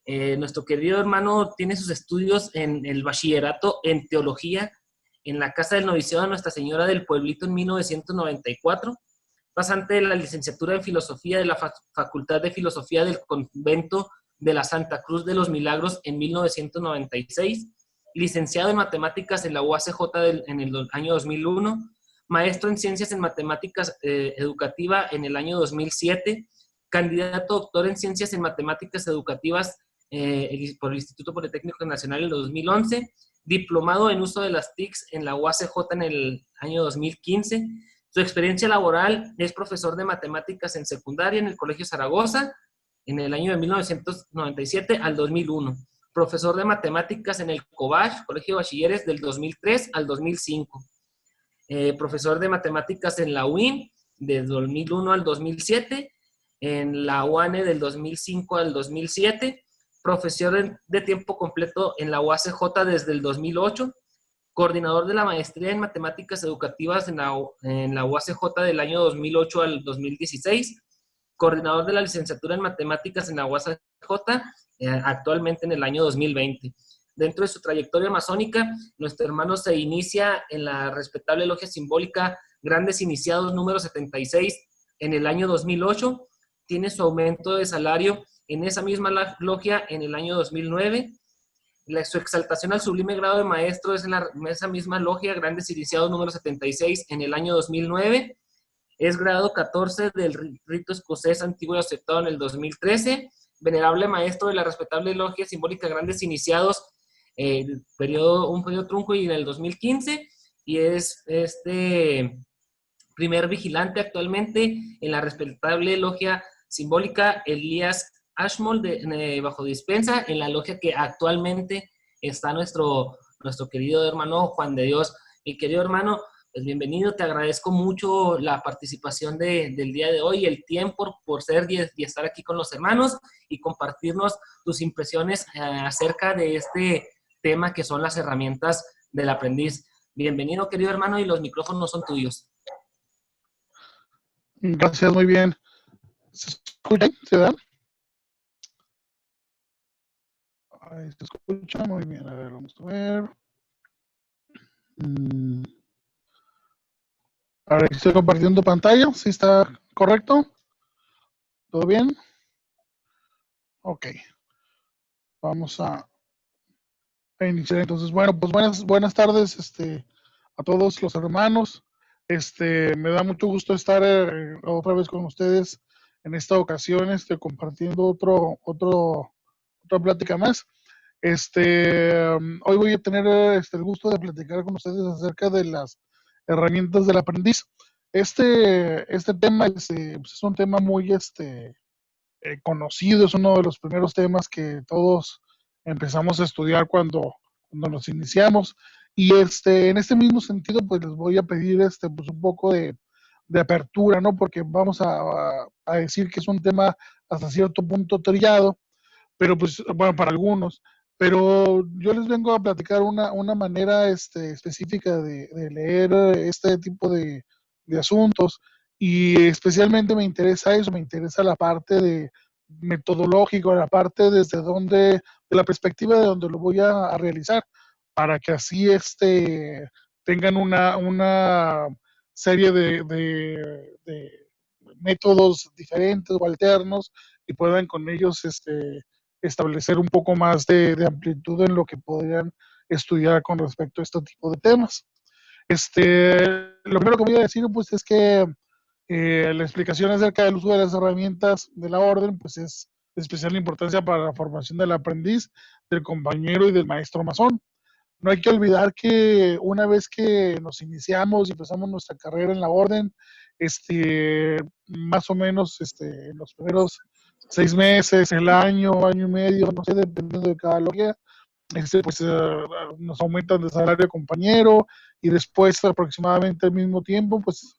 Nuestro querido hermano tiene sus estudios en el bachillerato en teología en la Casa del Noviciado de Nuestra Señora del Pueblito en 1994, pasante de la licenciatura en filosofía de la Facultad de Filosofía del Convento de la Santa Cruz de los Milagros en 1996, licenciado en matemáticas en la UACJ en el año 2001, maestro en ciencias en matemáticas educativa en el año 2007, candidato doctor en ciencias en matemáticas educativas por el Instituto Politécnico Nacional en el 2011, diplomado en uso de las TICs en la UACJ en el año 2015. Su experiencia laboral es profesor de matemáticas en secundaria en el Colegio Zaragoza en el año de 1997 al 2001. Profesor de matemáticas en el COBACH, Colegio de Bachilleres, del 2003 al 2005. Profesor de matemáticas en la UIM del 2001 al 2007, en la UANE del 2005 al 2007, profesor de tiempo completo en la UACJ desde el 2008, coordinador de la maestría en matemáticas educativas en la UACJ del año 2008 al 2016, coordinador de la licenciatura en matemáticas en la UACJ actualmente en el año 2020. Dentro de su trayectoria masónica, nuestro hermano se inicia en la respetable logia simbólica Grandes Iniciados número 76 en el año 2008, tiene su aumento de salario en esa misma logia en el año 2009, su exaltación al sublime grado de maestro es en esa misma logia Grandes Iniciados número 76 en el año 2009, es grado 14 del rito escocés antiguo y aceptado en el 2013, venerable maestro de la respetable logia simbólica Grandes Iniciados, un periodo trunco y en el 2015, y es primer vigilante actualmente en la respetable logia simbólica Elías Ashmole bajo dispensa, en la logia que actualmente está nuestro querido hermano Juan de Dios. Mi querido hermano, pues bienvenido, te agradezco mucho la participación del día de hoy, el tiempo por ser y estar aquí con los hermanos y compartirnos tus impresiones acerca de este tema que son las herramientas del aprendiz. Bienvenido, querido hermano, y los micrófonos son tuyos. Gracias, muy bien. ¿Se escucha? ¿Se da? Ahí se escucha, muy bien. A ver, vamos a ver. Ahora estoy compartiendo pantalla, ¿sí está correcto? ¿Todo bien? Ok. Vamos a iniciar entonces. Bueno, pues buenas tardes a todos los hermanos. Me da mucho gusto estar otra vez con ustedes en esta ocasión, compartiendo otra plática más. Hoy voy a tener el gusto de platicar con ustedes acerca de las herramientas del aprendiz. Este tema pues es un tema muy conocido, es uno de los primeros temas que todos empezamos a estudiar cuando nos iniciamos. Y en este mismo sentido, pues les voy a pedir pues un poco de apertura, ¿no? Porque vamos a decir que es un tema hasta cierto punto trillado, pero pues, bueno, para algunos. Pero yo les vengo a platicar una manera específica de leer este tipo de asuntos, y especialmente me interesa eso, me interesa la parte de metodológico, la parte desde donde, de la perspectiva de donde lo voy a realizar, para que así tengan una serie de métodos diferentes o alternos y puedan con ellos establecer un poco más de amplitud en lo que podrían estudiar con respecto a este tipo de temas. Lo primero que voy a decir pues es que la explicación acerca del uso de las herramientas de la orden pues es de especial importancia para la formación del aprendiz, del compañero y del maestro masón. No hay que olvidar que una vez que nos iniciamos y empezamos nuestra carrera en la orden, más o menos en los primeros 6 meses, el año y medio, no sé, dependiendo de cada logia, pues nos aumentan de salario de compañero, y después aproximadamente al mismo tiempo, pues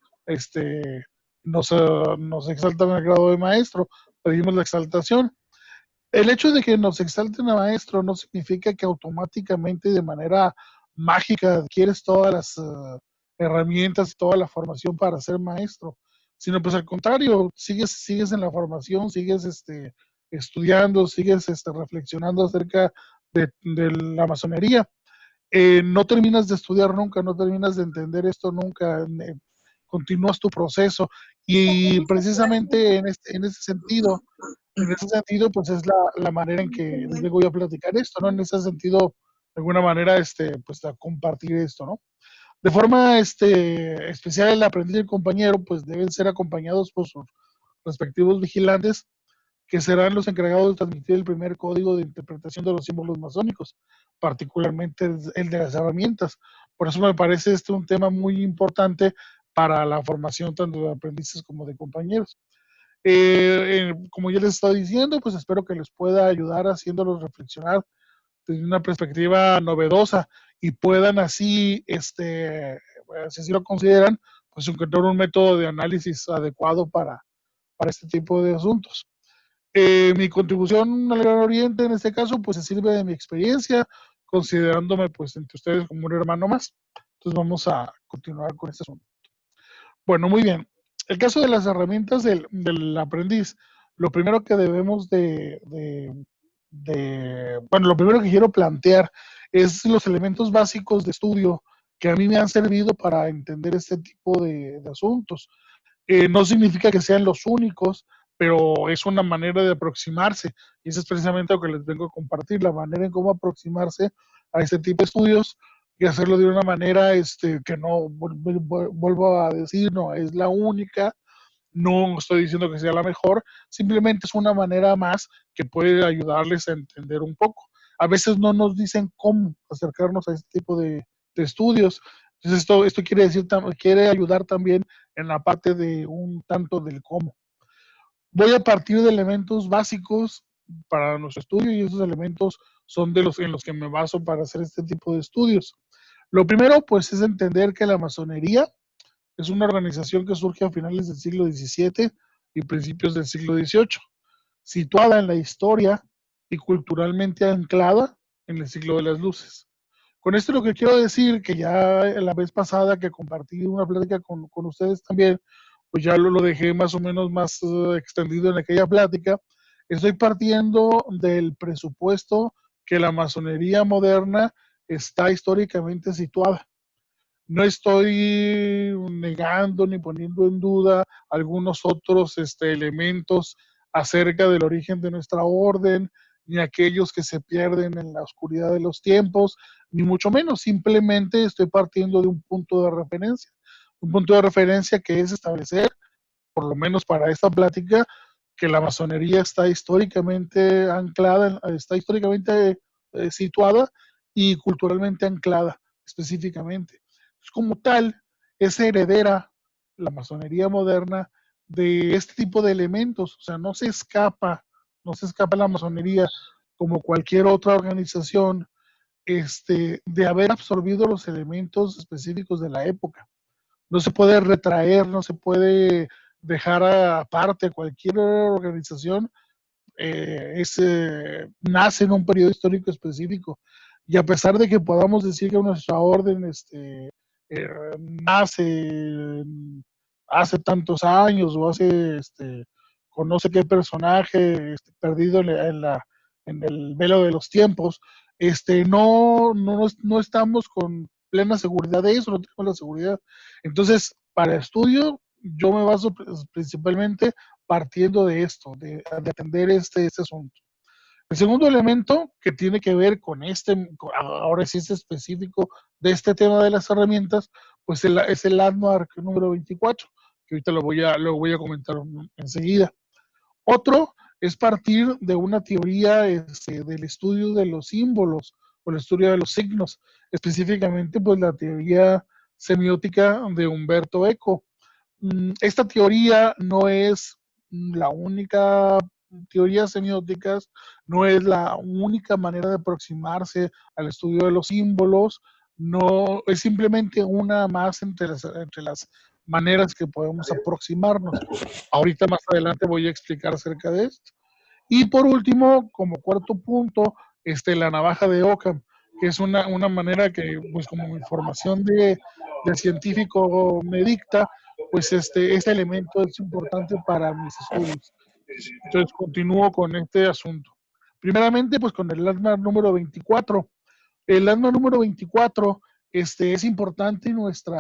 nos exaltan al grado de maestro, pedimos la exaltación. El hecho de que nos exalten a maestro no significa que automáticamente de manera mágica adquieres todas las herramientas, toda la formación para ser maestro, sino pues al contrario, sigues en la formación, sigues estudiando, sigues reflexionando acerca de la masonería, no terminas de estudiar nunca, no terminas de entender esto nunca, continúas tu proceso y precisamente en ese sentido, pues es la manera en que les voy a platicar esto, ¿no? En ese sentido, de alguna manera, pues a compartir esto, ¿no? De forma especial, el aprendiz y el compañero, pues deben ser acompañados por sus respectivos vigilantes, que serán los encargados de transmitir el primer código de interpretación de los símbolos masónicos, particularmente el de las herramientas. Por eso me parece un tema muy importante para la formación tanto de aprendices como de compañeros. Como ya les estaba diciendo, pues espero que les pueda ayudar haciéndolos reflexionar desde una perspectiva novedosa y puedan así, si así lo consideran, pues encontrar un método de análisis adecuado para este tipo de asuntos. Mi contribución al Gran Oriente en este caso, pues se sirve de mi experiencia, considerándome pues entre ustedes como un hermano más. Entonces vamos a continuar con este asunto. Bueno, muy bien. El caso de las herramientas del aprendiz, lo primero que debemos bueno, lo primero que quiero plantear es los elementos básicos de estudio que a mí me han servido para entender este tipo de asuntos. No significa que sean los únicos, pero es una manera de aproximarse. Y eso es precisamente lo que les vengo a compartir, la manera en cómo aproximarse a este tipo de estudios y hacerlo de una manera que no, vuelvo a decir, no es la única, no estoy diciendo que sea la mejor, simplemente es una manera más que puede ayudarles a entender un poco. A veces no nos dicen cómo acercarnos a este tipo de estudios. Entonces esto quiere decir, quiere ayudar también en la parte de un tanto del cómo. Voy a partir de elementos básicos para nuestro estudio y esos elementos son en los que me baso para hacer este tipo de estudios. Lo primero, pues, es entender que la masonería es una organización que surge a finales del siglo XVII y principios del siglo XVIII, situada en la historia y culturalmente anclada en el siglo de las luces. Con esto lo que quiero decir, que ya la vez pasada que compartí una plática con ustedes también, pues ya lo dejé más o menos más extendido en aquella plática, estoy partiendo del presupuesto que la masonería moderna está históricamente situada. No estoy negando ni poniendo en duda algunos otros elementos acerca del origen de nuestra orden, ni aquellos que se pierden en la oscuridad de los tiempos, ni mucho menos. Simplemente estoy partiendo de un punto de referencia. Un punto de referencia que es establecer, por lo menos para esta plática, que la masonería está históricamente anclada, está históricamente situada y culturalmente anclada específicamente. Como tal, es heredera la masonería moderna de este tipo de elementos, o sea, no se escapa la masonería como cualquier otra organización, de haber absorbido los elementos específicos de la época. No se puede retraer, no se puede dejar aparte cualquier organización, nace en un periodo histórico específico. Y a pesar de que podamos decir que nuestra orden nace hace tantos años o conoce qué personaje perdido en el velo de los tiempos, no estamos con plena seguridad de eso, no tenemos la seguridad. Entonces, para estudio, yo me baso principalmente partiendo de esto, de atender este asunto. El segundo elemento que tiene que ver con ahora sí es específico de este tema de las herramientas, pues es el landmark número 24, que ahorita lo voy a comentar enseguida. Otro es partir de una teoría del estudio de los símbolos o el estudio de los signos, específicamente pues la teoría semiótica de Humberto Eco. Esta teoría no es la única teoría semiótica, no es la única manera de aproximarse al estudio de los símbolos, no es simplemente una más entre las maneras que podemos aproximarnos. Ahorita más adelante voy a explicar acerca de esto. Y por último, como cuarto punto, la navaja de Occam, que es una manera que, pues como mi formación de científico me dicta, pues este elemento es importante para mis estudios. Entonces continúo con este asunto. Primeramente, pues con el landmark número 24. El landmark número 24 es importante en nuestro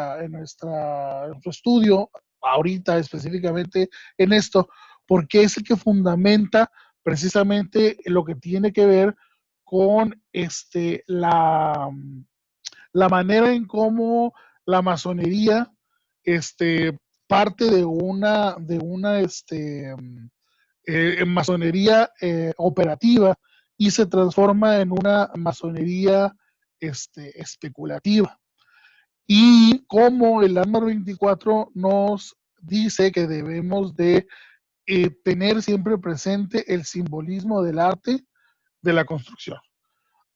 estudio, ahorita específicamente en esto, porque es el que fundamenta precisamente lo que tiene que ver con la manera en cómo la masonería parte de una masonería operativa y se transforma en una masonería especulativa. Y como el landmark 24 nos dice que debemos de tener siempre presente el simbolismo del arte de la construcción.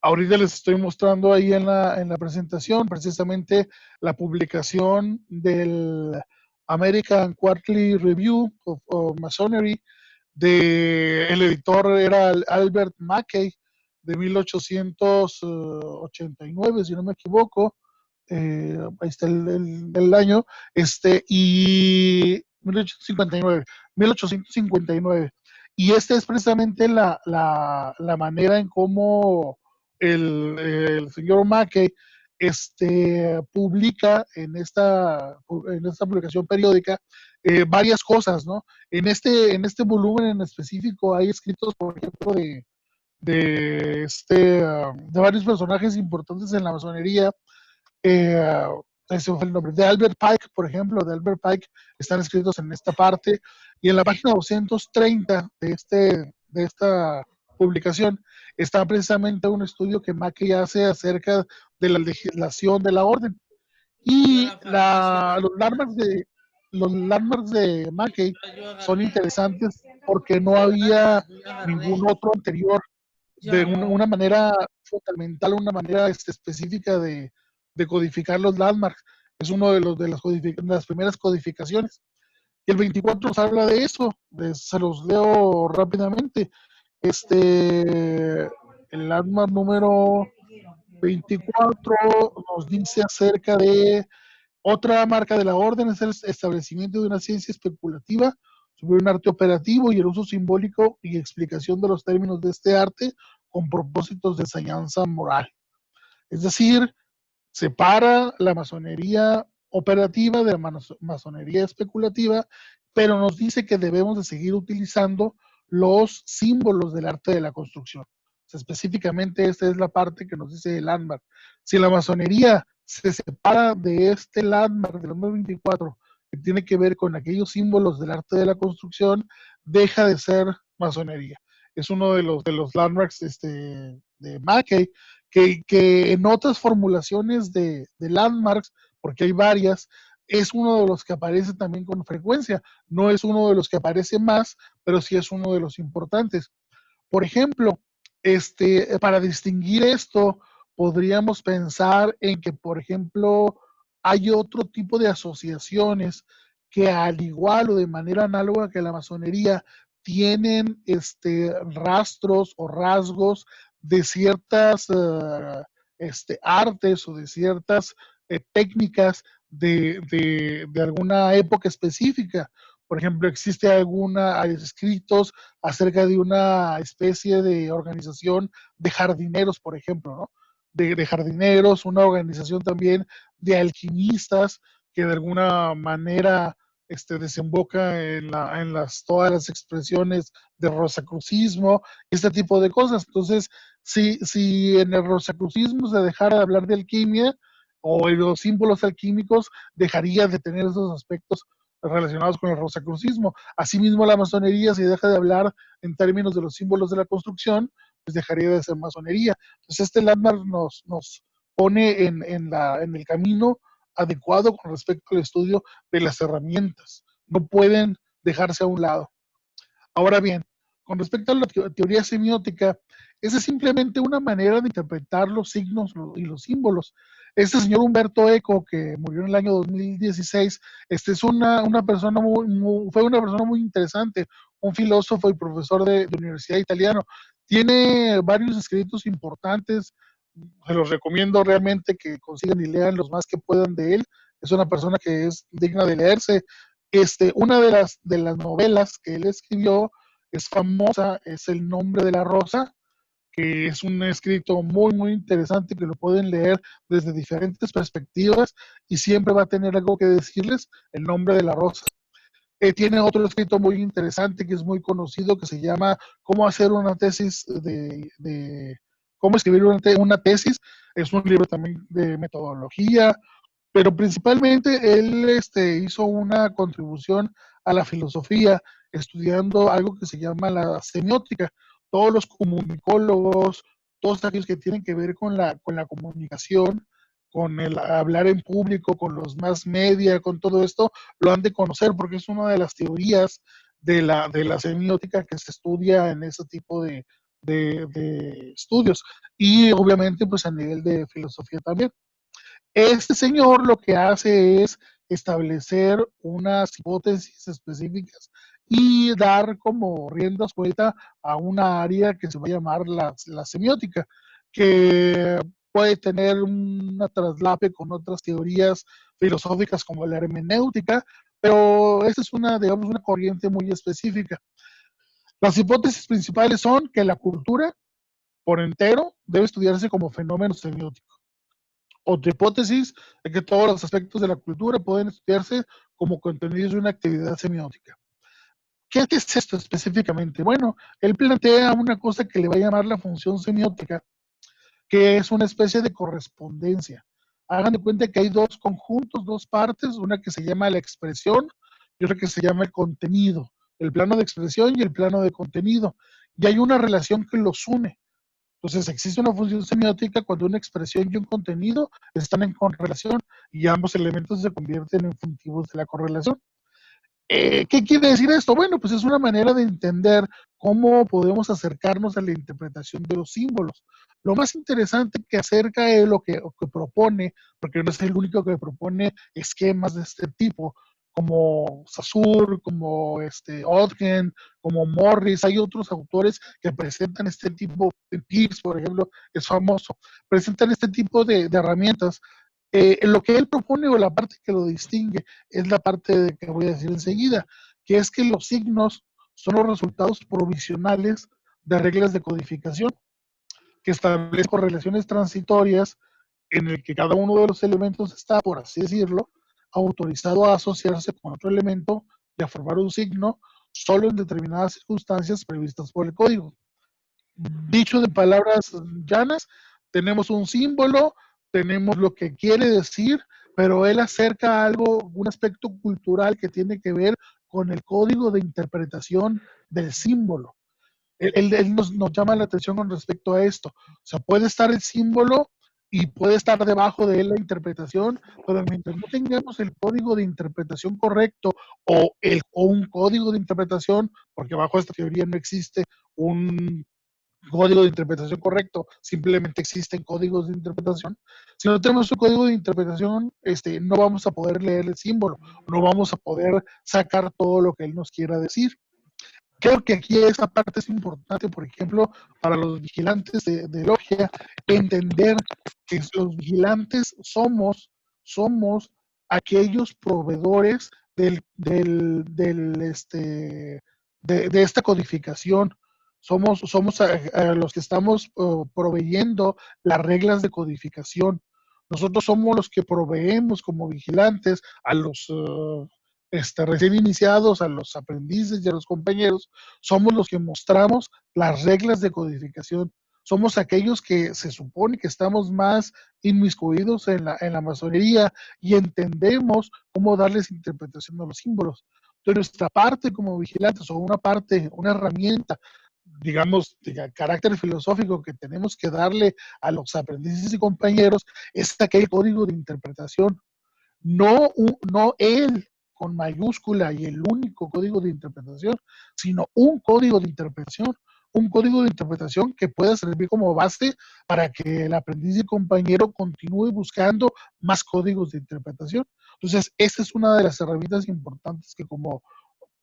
Ahorita les estoy mostrando ahí en la presentación precisamente la publicación del American Quarterly Review of Masonry. El editor era Albert Mackey, de 1889, si no me equivoco. Ahí está el año, y 1859, 1859. Y esta es precisamente la manera en cómo el señor Mackey publica en esta publicación periódica varias cosas, ¿no? En este volumen en específico hay escritos, por ejemplo, de varios personajes importantes en la masonería. eh, Ese fue el nombre, de Albert Pike, por ejemplo, de Albert Pike, están escritos en esta parte, y en la página 230 de esta publicación está precisamente un estudio que Mackey hace acerca de la legislación de la orden. Y los landmarks de Mackey son interesantes porque no había ningún otro anterior de una manera fundamental, una manera específica de codificar los landmarks. Es uno de las primeras codificaciones. Y el 24 nos habla de eso. Se los leo rápidamente. El landmark número 24 nos dice acerca de otra marca de la orden: es el establecimiento de una ciencia especulativa sobre un arte operativo y el uso simbólico y explicación de los términos de este arte con propósitos de enseñanza moral. Es decir, separa la masonería operativa de la masonería especulativa, pero nos dice que debemos de seguir utilizando los símbolos del arte de la construcción. O sea, específicamente esta es la parte que nos dice el landmark. Si la masonería se separa de este landmark del número 24, que tiene que ver con aquellos símbolos del arte de la construcción, deja de ser masonería. Es uno de los landmarks de Mackey, que en otras formulaciones de landmarks, porque hay varias, es uno de los que aparece también con frecuencia. No es uno de los que aparece más, pero sí es uno de los importantes. Por ejemplo, para distinguir esto, podríamos pensar en que, por ejemplo, hay otro tipo de asociaciones que, al igual o de manera análoga que la masonería, tienen rastros o rasgos de ciertas artes o de ciertas técnicas de alguna época específica. Por ejemplo, existe hay escritos acerca de una especie de organización de jardineros, por ejemplo, ¿no? De jardineros, una organización también de alquimistas que de alguna manera desemboca todas las expresiones de rosacrucismo, este tipo de cosas. Entonces, si en el rosacrucismo se dejara de hablar de alquimia o en los símbolos alquímicos, dejaría de tener esos aspectos relacionados con el rosacrucismo. Asimismo, la masonería, si deja de hablar en términos de los símbolos de la construcción, pues dejaría de ser masonería. Entonces, este landmark nos pone en el camino adecuado con respecto al estudio de las herramientas. No pueden dejarse a un lado. Ahora bien, con respecto a la teoría semiótica, esa es simplemente una manera de interpretar los signos y los símbolos. Este señor Humberto Eco, que murió en el año 2016, es una persona fue una persona muy interesante, un filósofo y profesor de universidad italiano. Tiene varios escritos importantes, se los recomiendo realmente que consigan y lean los más que puedan de él. Es una persona que es digna de leerse. Una de las novelas que él escribió es famosa, es El nombre de la rosa, que es un escrito muy, muy interesante que lo pueden leer desde diferentes perspectivas y siempre va a tener algo que decirles. El nombre de la rosa. Tiene otro escrito muy interesante que es muy conocido que se llama Cómo hacer una tesis cómo escribir una tesis. Es un libro también de metodología, pero principalmente él hizo una contribución a la filosofía estudiando algo que se llama la semiótica. Todos los comunicólogos, todos aquellos que tienen que ver con la comunicación, con el hablar en público, con los más media, con todo esto, lo han de conocer porque es una de las teorías de la semiótica que se estudia en ese tipo de estudios. Y obviamente pues a nivel de filosofía también. Este señor lo que hace es establecer unas hipótesis específicas y dar como rienda suelta a una área que se va a llamar la semiótica, que puede tener una traslape con otras teorías filosóficas como la hermenéutica, pero esta es una, digamos, una corriente muy específica. Las hipótesis principales son que la cultura por entero debe estudiarse como fenómeno semiótico. Otra hipótesis es que todos los aspectos de la cultura pueden estudiarse como contenidos de una actividad semiótica. ¿Qué es esto específicamente? Bueno, él plantea una cosa que le va a llamar la función semiótica, que es una especie de correspondencia. Hagan de cuenta que hay dos conjuntos, dos partes, una que se llama la expresión y otra que se llama el contenido, el plano de expresión y el plano de contenido. Y hay una relación que los une. Entonces existe una función semiótica cuando una expresión y un contenido están en correlación y ambos elementos se convierten en funtivos de la correlación. ¿Qué quiere decir esto? Bueno, pues es una manera de entender cómo podemos acercarnos a la interpretación de los símbolos. Lo más interesante que acerca es lo que propone, porque no es el único que propone esquemas de este tipo, como Saussure, como Ogden, como Morris, hay otros autores que presentan este tipo, Peirce, por ejemplo, es famoso, presentan este tipo de herramientas. Lo que él propone o la parte que lo distingue es la parte que voy a decir enseguida, que es que los signos son los resultados provisionales de reglas de codificación que establecen correlaciones transitorias en el que cada uno de los elementos está, por así decirlo, autorizado a asociarse con otro elemento y a formar un signo solo en determinadas circunstancias previstas por el código. Dicho de palabras llanas, tenemos un símbolo, tenemos lo que quiere decir, pero él acerca algo, un aspecto cultural que tiene que ver con el código de interpretación del símbolo. Él nos llama la atención con respecto a esto. O sea, puede estar el símbolo y puede estar debajo de él la interpretación, pero mientras no tengamos el código de interpretación correcto o un código de interpretación, porque bajo esta teoría no existe un código de interpretación correcto, simplemente existen códigos de interpretación. Si no tenemos un código de interpretación, no vamos a poder leer el símbolo, no vamos a poder sacar todo lo que él nos quiera decir. Creo que aquí esa parte es importante, por ejemplo, para los vigilantes de logia, entender que los vigilantes somos aquellos proveedores de esta codificación. Somos a los que estamos proveyendo las reglas de codificación. Nosotros somos los que proveemos como vigilantes a los recién iniciados, a los aprendices y a los compañeros, somos los que mostramos las reglas de codificación. Somos aquellos que se supone que estamos más inmiscuidos en la masonería y entendemos cómo darles interpretación a los símbolos. Entonces, nuestra parte como vigilantes o una parte, una herramienta, digamos, de carácter filosófico que tenemos que darle a los aprendices y compañeros es aquel código de interpretación. No él con mayúscula y el único código de interpretación, sino un código de interpretación que pueda servir como base para que el aprendiz y compañero continúe buscando más códigos de interpretación. Entonces, esta es una de las herramientas importantes que como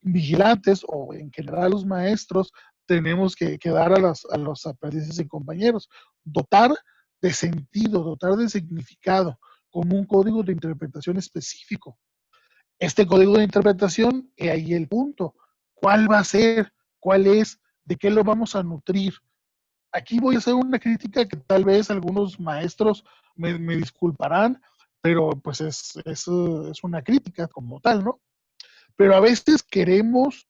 vigilantes o en general los maestros tenemos que dar a los aprendices y compañeros, dotar de sentido, dotar de significado, con un código de interpretación específico. Este código de interpretación, ahí el punto, ¿cuál va a ser? ¿Cuál es? ¿De qué lo vamos a nutrir? Aquí voy a hacer una crítica que tal vez algunos maestros me disculparán, pero pues es una crítica como tal, ¿no? Pero a veces queremos,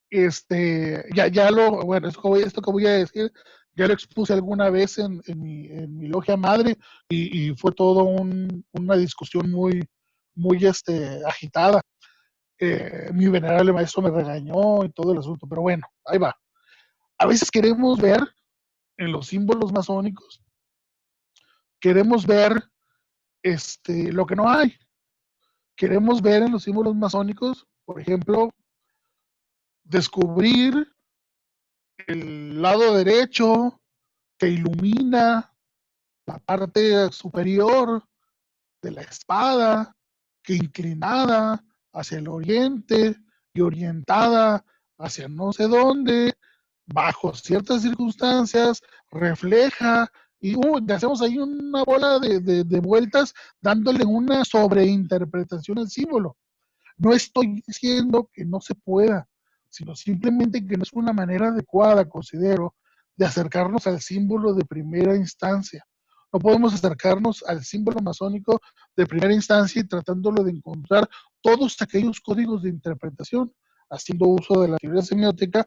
bueno, esto que voy a decir, ya lo expuse alguna vez en mi logia madre y fue todo una discusión muy agitada. Mi venerable maestro me regañó y todo el asunto, pero bueno, ahí va. A veces queremos ver en los símbolos masónicos, queremos ver lo que no hay. Queremos ver en los símbolos masónicos, por ejemplo, descubrir el lado derecho que ilumina la parte superior de la espada, que inclinada hacia el oriente y orientada hacia no sé dónde, bajo ciertas circunstancias, refleja y hacemos ahí una bola de vueltas dándole una sobreinterpretación al símbolo. No estoy diciendo que no se pueda, sino simplemente que no es una manera adecuada, considero, de acercarnos al símbolo de primera instancia. No podemos acercarnos al símbolo masónico de primera instancia y tratándolo de encontrar todos aquellos códigos de interpretación, haciendo uso de la teoría semiótica,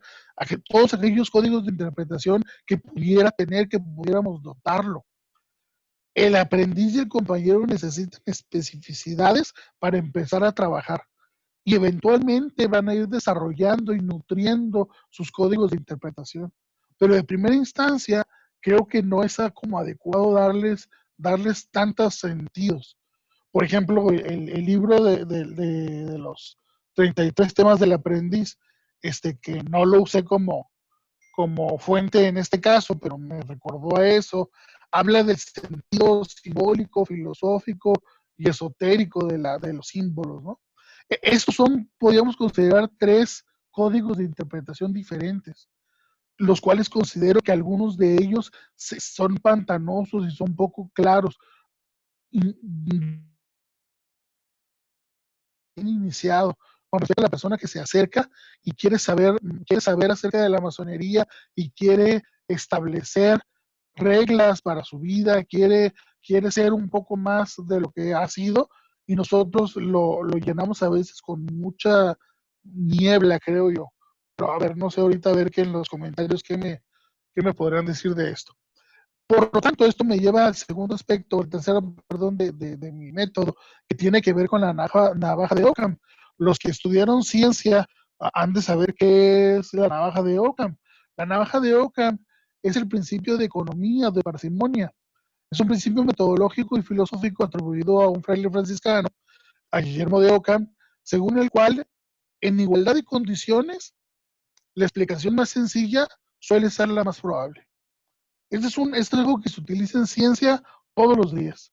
todos aquellos códigos de interpretación que pudiera tener, que pudiéramos dotarlo. El aprendiz y el compañero necesitan especificidades para empezar a trabajar y eventualmente van a ir desarrollando y nutriendo sus códigos de interpretación. Pero de primera instancia, creo que no es como adecuado darles tantos sentidos. Por ejemplo, el libro de los 33 temas del aprendiz, que no lo usé como fuente en este caso, pero me recordó a eso, habla del sentido simbólico, filosófico y esotérico de los símbolos, ¿no? Estos podríamos considerar 3 códigos de interpretación diferentes, los cuales considero que algunos de ellos son pantanosos y son poco claros. Iniciado con respecto a la persona que se acerca y quiere saber acerca de la masonería y quiere establecer reglas para su vida, quiere ser un poco más de lo que ha sido, y nosotros lo llenamos a veces con mucha niebla, creo yo. Pero a ver, no sé ahorita, a ver que en los comentarios qué me podrán decir de esto. Por lo tanto, esto me lleva al segundo aspecto, el tercero, perdón, de mi método, que tiene que ver con la navaja de Ockham. Los que estudiaron ciencia han de saber qué es la navaja de Ockham. La navaja de Ockham es el principio de economía, de parsimonia. Es un principio metodológico y filosófico atribuido a un fraile franciscano, a Guillermo de Ockham, según el cual, en igualdad de condiciones, la explicación más sencilla suele ser la más probable. Esto es algo que se utiliza en ciencia todos los días.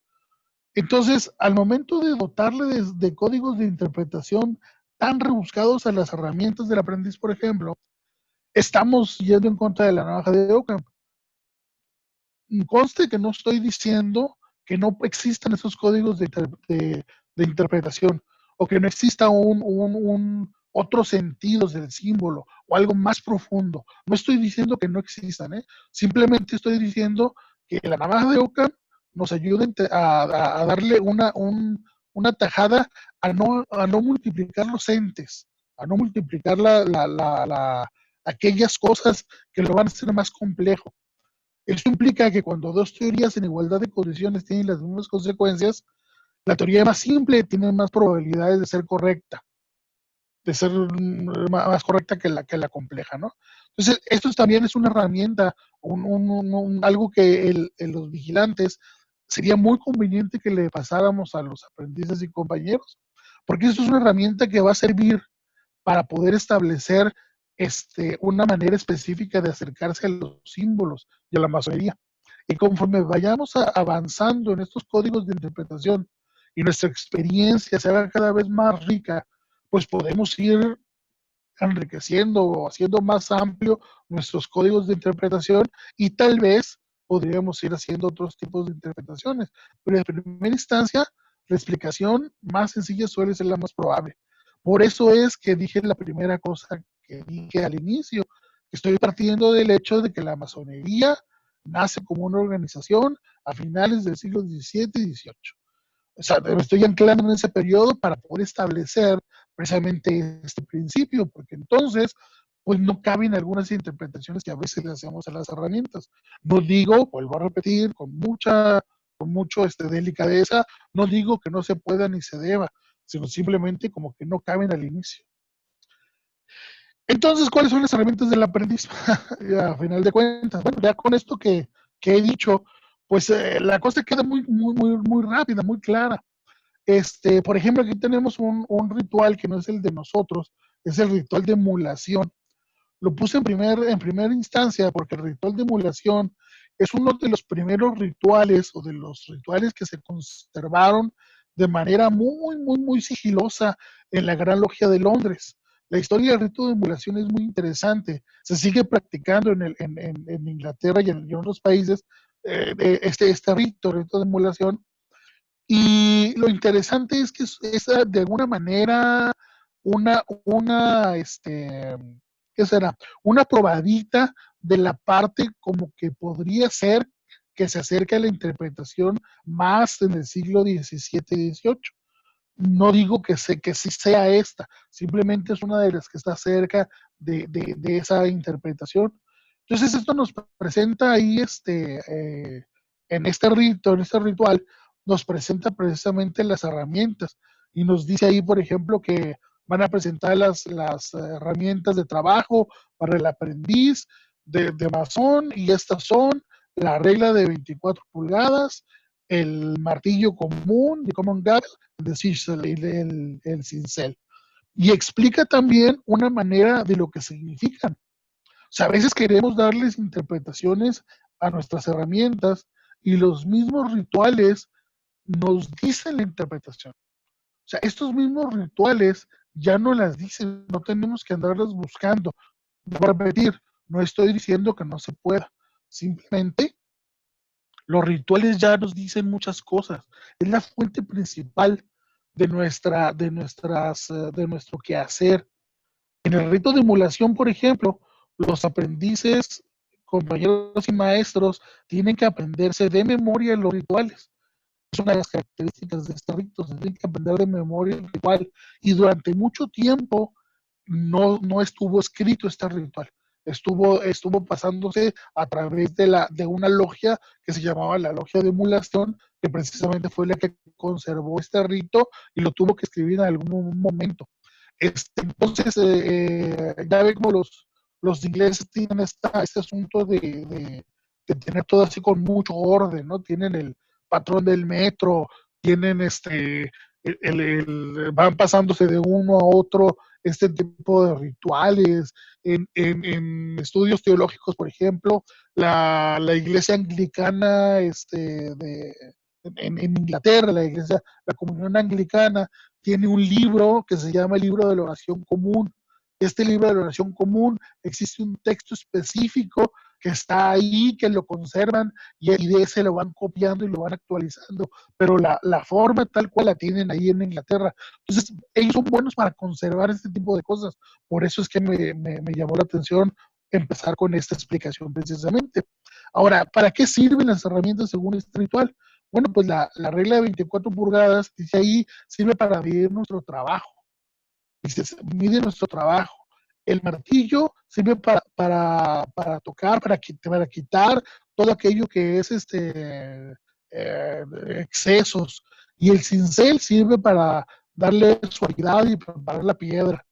Entonces, al momento de dotarle de códigos de interpretación tan rebuscados a las herramientas del aprendiz, por ejemplo, estamos yendo en contra de la navaja de Ockham. Conste que no estoy diciendo que no existan esos códigos de interpretación o que no exista otros sentidos del símbolo o algo más profundo. No estoy diciendo que no existan, simplemente estoy diciendo que la navaja de Ockham nos ayuda a darle una tajada a no multiplicar los entes, a no multiplicar aquellas cosas que lo van a hacer más complejo. Esto implica que cuando dos teorías en igualdad de condiciones tienen las mismas consecuencias, la teoría más simple tiene más probabilidades de ser correcta, de ser más correcta que la compleja, ¿no? Entonces, esto también es una herramienta, algo que los vigilantes sería muy conveniente que le pasáramos a los aprendices y compañeros, porque esto es una herramienta que va a servir para poder establecer una manera específica de acercarse a los símbolos y a la masonería. Y conforme vayamos avanzando en estos códigos de interpretación y nuestra experiencia se haga cada vez más rica, pues podemos ir enriqueciendo o haciendo más amplio nuestros códigos de interpretación y tal vez podríamos ir haciendo otros tipos de interpretaciones. Pero en primera instancia, la explicación más sencilla suele ser la más probable. Por eso es que dije la primera cosa que dije al inicio. Estoy partiendo del hecho de que la masonería nace como una organización a finales del siglo XVII y XVIII. O sea, me estoy anclando en ese periodo para poder establecer precisamente este principio, porque entonces, pues no caben algunas interpretaciones que a veces le hacemos a las herramientas. No digo, vuelvo a repetir, con mucho delicadeza, no digo que no se pueda ni se deba, sino simplemente como que no caben al inicio. Entonces, ¿cuáles son las herramientas del aprendiz? A final de cuentas, bueno, ya con esto que he dicho, pues la cosa queda muy rápida, muy clara. Por ejemplo, aquí tenemos un ritual que no es el de nosotros, es el ritual de emulación. Lo puse en primera instancia porque el ritual de emulación es uno de los primeros rituales o de los rituales que se conservaron de manera muy sigilosa en la Gran Logia de Londres. La historia del rito de emulación es muy interesante. Se sigue practicando en Inglaterra y en otros países este rito de emulación. Y lo interesante es que es de alguna manera una, ¿qué será? Una probadita de la parte como que podría ser que se acerque a la interpretación más en el siglo XVII y XVIII. No digo que sí sea esta, simplemente es una de las que está cerca de esa interpretación. Entonces esto nos presenta ahí en este rito, en este ritual, nos presenta precisamente las herramientas y nos dice ahí, por ejemplo, que van a presentar las herramientas de trabajo para el aprendiz de masón, y estas son la regla de 24 pulgadas, el martillo común, de common gavel, el cincel. Y explica también una manera de lo que significan. O sea, a veces queremos darles interpretaciones a nuestras herramientas y los mismos rituales nos dicen la interpretación. O sea, estos mismos rituales ya no las dicen, no tenemos que andarlas buscando. Voy a repetir, no estoy diciendo que no se pueda, simplemente los rituales ya nos dicen muchas cosas. Es la fuente principal de nuestro quehacer. En el rito de emulación, por ejemplo, los aprendices, compañeros y maestros tienen que aprenderse de memoria los rituales. Es una de las características de este rito, se tiene que aprender de memoria el ritual. Y durante mucho tiempo no estuvo escrito este ritual. Estuvo pasándose a través de una logia que se llamaba la Logia de Emulación, que precisamente fue la que conservó este rito y lo tuvo que escribir en algún momento. Entonces, ya ve como los ingleses tienen este asunto de tener todo así con mucho orden, ¿no? Tienen el patrón del metro, tienen van pasándose de uno a otro este tipo de rituales. En estudios teológicos, por ejemplo, la iglesia anglicana en Inglaterra, la comunión anglicana, tiene un libro que se llama el libro de la oración común. Este libro de la oración común, existe un texto específico que está ahí, que lo conservan y de ese lo van copiando y lo van actualizando, pero la forma tal cual la tienen ahí en Inglaterra. Entonces, ellos son buenos para conservar este tipo de cosas. Por eso es que me llamó la atención empezar con esta explicación precisamente. Ahora, ¿para qué sirven las herramientas según este ritual? Bueno, pues la regla de 24 pulgadas, dice ahí, sirve para medir nuestro trabajo. Dice, mide nuestro trabajo. El martillo sirve para tocar, para quitar todo aquello que es excesos. Y el cincel sirve para darle suavidad y preparar la piedra.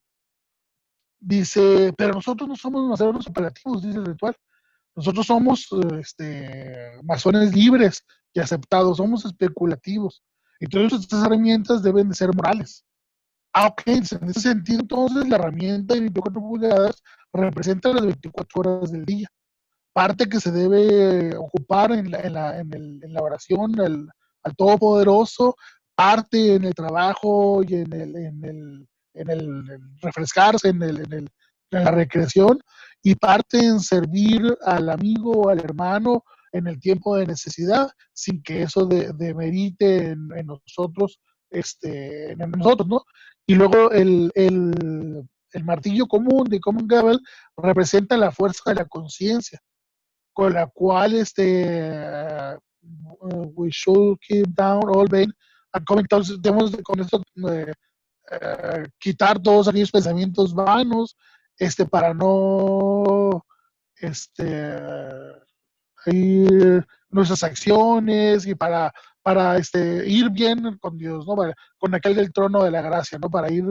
Dice, pero nosotros no somos masones operativos, dice el ritual. Nosotros somos masones libres y aceptados, somos especulativos. Entonces, estas herramientas deben de ser morales. Ok, en ese sentido, entonces, la herramienta de 24 pulgadas representa las 24 horas del día. Parte que se debe ocupar en la oración al Todopoderoso, parte en el trabajo y en el refrescarse, en la recreación, y parte en servir al amigo o al hermano en el tiempo de necesidad, sin que eso demerite en nosotros, ¿no? Y luego El martillo común de Common Gavel representa la fuerza de la conciencia, con la cual we should keep down all vain and coming thoughts. Debemos con esto quitar todos aquellos pensamientos vanos, para no este, ir nuestras acciones y para ir bien con Dios, ¿no? Con aquel del trono de la gracia, ¿no? Para ir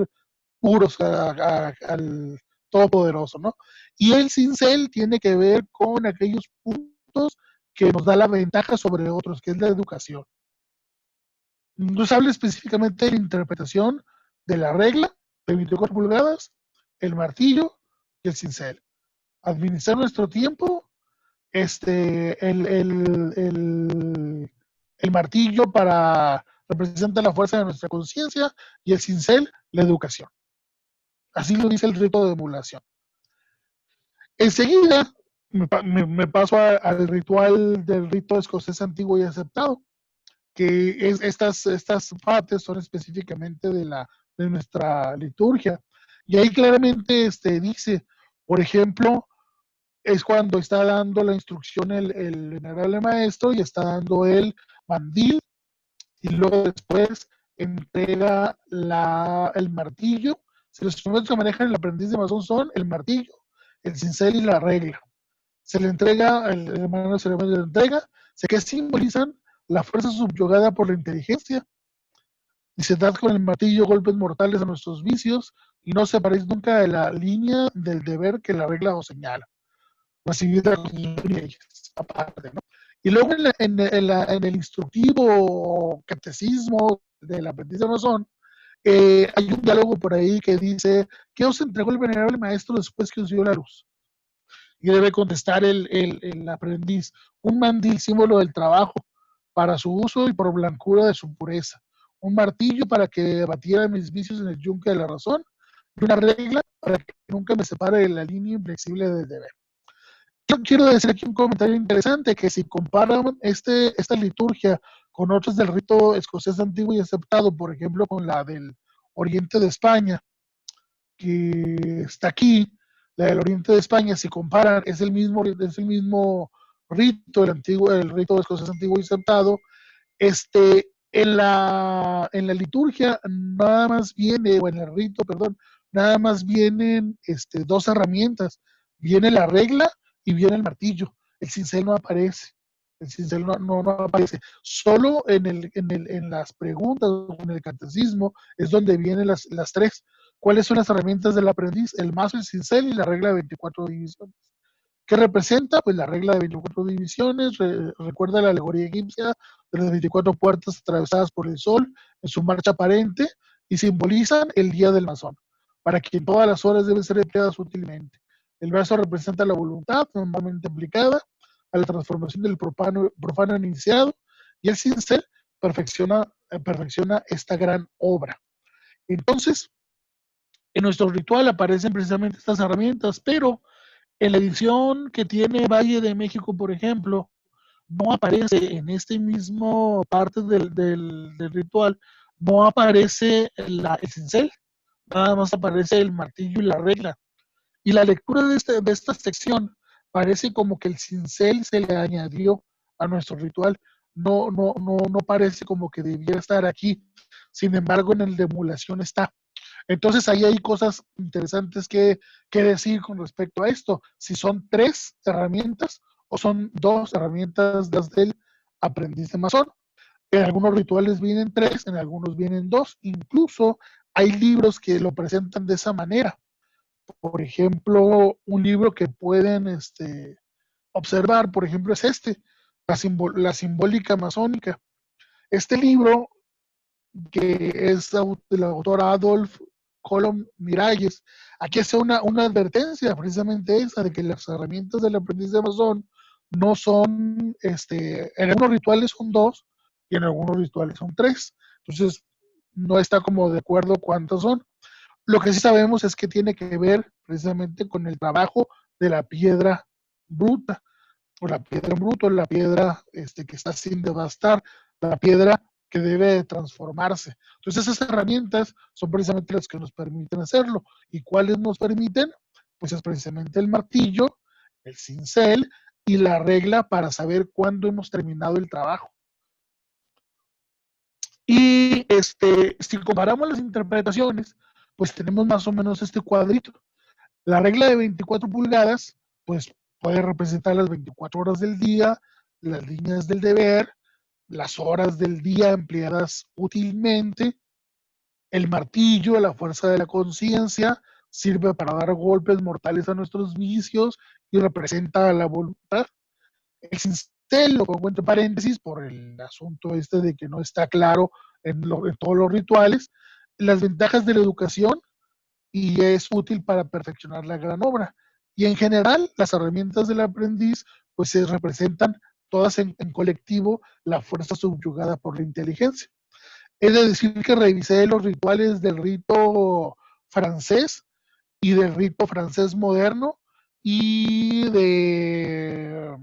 puros al Todopoderoso, ¿no? Y el cincel tiene que ver con aquellos puntos que nos da la ventaja sobre otros, que es la educación. Nos habla específicamente de la interpretación de la regla de 24 pulgadas, el martillo y el cincel. Administrar nuestro tiempo, el martillo representa la fuerza de nuestra conciencia y el cincel la educación. Así lo dice el rito de emulación. Enseguida me paso al ritual del rito escocés antiguo y aceptado, que estas partes son específicamente de nuestra liturgia. Y ahí claramente dice, por ejemplo, es cuando está dando la instrucción el venerable maestro y está dando el mandil, y luego después entrega el martillo. Si los instrumentos que manejan el aprendiz de masón son el martillo, el cincel y la regla. Se le entrega, el hermano de ceremonia le entrega, que simbolizan la fuerza subyugada por la inteligencia. Dice, dad con el martillo golpes mortales a nuestros vicios y no separéis nunca de la línea del deber que la regla os señala. Recibid la constitución y ellas, aparte, ¿no? Y luego en el instructivo catecismo del aprendiz de masón, hay un diálogo por ahí que dice, ¿qué os entregó el venerable maestro después que os dio la luz? Y debe contestar el aprendiz, un mandil, símbolo del trabajo, para su uso y por blancura de su pureza, un martillo para que batiera mis vicios en el yunque de la razón, y una regla para que nunca me separe de la línea inflexible del deber. Yo quiero decir aquí un comentario interesante, que si comparan esta liturgia con otras del rito escocés antiguo y aceptado, por ejemplo con la del oriente de España, que está aquí, la del oriente de España, si comparan, es el mismo rito, el rito escocés antiguo y aceptado. En la liturgia nada más viene, o en el rito, perdón, nada más vienen dos herramientas. Viene la regla y viene el martillo. El cincel no aparece. El cincel no aparece. Solo en las preguntas, en el catecismo, es donde vienen las tres. ¿Cuáles son las herramientas del aprendiz? El mazo, el cincel y la regla de 24 divisiones. ¿Qué representa? Pues la regla de 24 divisiones, recuerda la alegoría egipcia de las 24 puertas atravesadas por el sol en su marcha aparente, y simbolizan el día del masón, para quien todas las horas deben ser empleadas útilmente. El brazo representa la voluntad normalmente aplicada a la transformación del profano iniciado, y el cincel perfecciona esta gran obra. Entonces, en nuestro ritual aparecen precisamente estas herramientas, pero en la edición que tiene Valle de México, por ejemplo, no aparece en este mismo parte del ritual, no aparece el cincel, nada más aparece el martillo y la regla. Y la lectura de esta sección parece como que el cincel se le añadió a nuestro ritual. No parece como que debiera estar aquí. Sin embargo, en el de emulación está. Entonces ahí hay cosas interesantes que decir con respecto a esto. Si son 3 herramientas o son 2 herramientas las del aprendiz de masón. En algunos rituales vienen 3, en algunos vienen 2. Incluso hay libros que lo presentan de esa manera. Por ejemplo, un libro que pueden observar, por ejemplo, es la simbólica masónica. Este libro, que es del autor Adolf Colom Miralles, aquí hace una advertencia, precisamente esa, de que las herramientas del aprendiz de masón no son, en algunos rituales son 2 y en algunos rituales son 3. Entonces, no está como de acuerdo cuántos son. Lo que sí sabemos es que tiene que ver precisamente con el trabajo de la piedra bruta, o la piedra en bruto, la piedra que está sin devastar, la piedra que debe transformarse. Entonces esas herramientas son precisamente las que nos permiten hacerlo. ¿Y cuáles nos permiten? Pues es precisamente el martillo, el cincel y la regla para saber cuándo hemos terminado el trabajo. Y si comparamos las interpretaciones, pues tenemos más o menos este cuadrito. La regla de 24 pulgadas, pues puede representar las 24 horas del día, las líneas del deber, las horas del día empleadas útilmente. El martillo, la fuerza de la conciencia, sirve para dar golpes mortales a nuestros vicios y representa la voluntad. El cincel lo pongo entre paréntesis por el asunto de que no está claro en todos los rituales. Las ventajas de la educación, y es útil para perfeccionar la gran obra. Y en general, las herramientas del aprendiz pues se representan todas en colectivo la fuerza subyugada por la inteligencia. Es de decir que revisé los rituales del rito francés y del rito francés moderno y de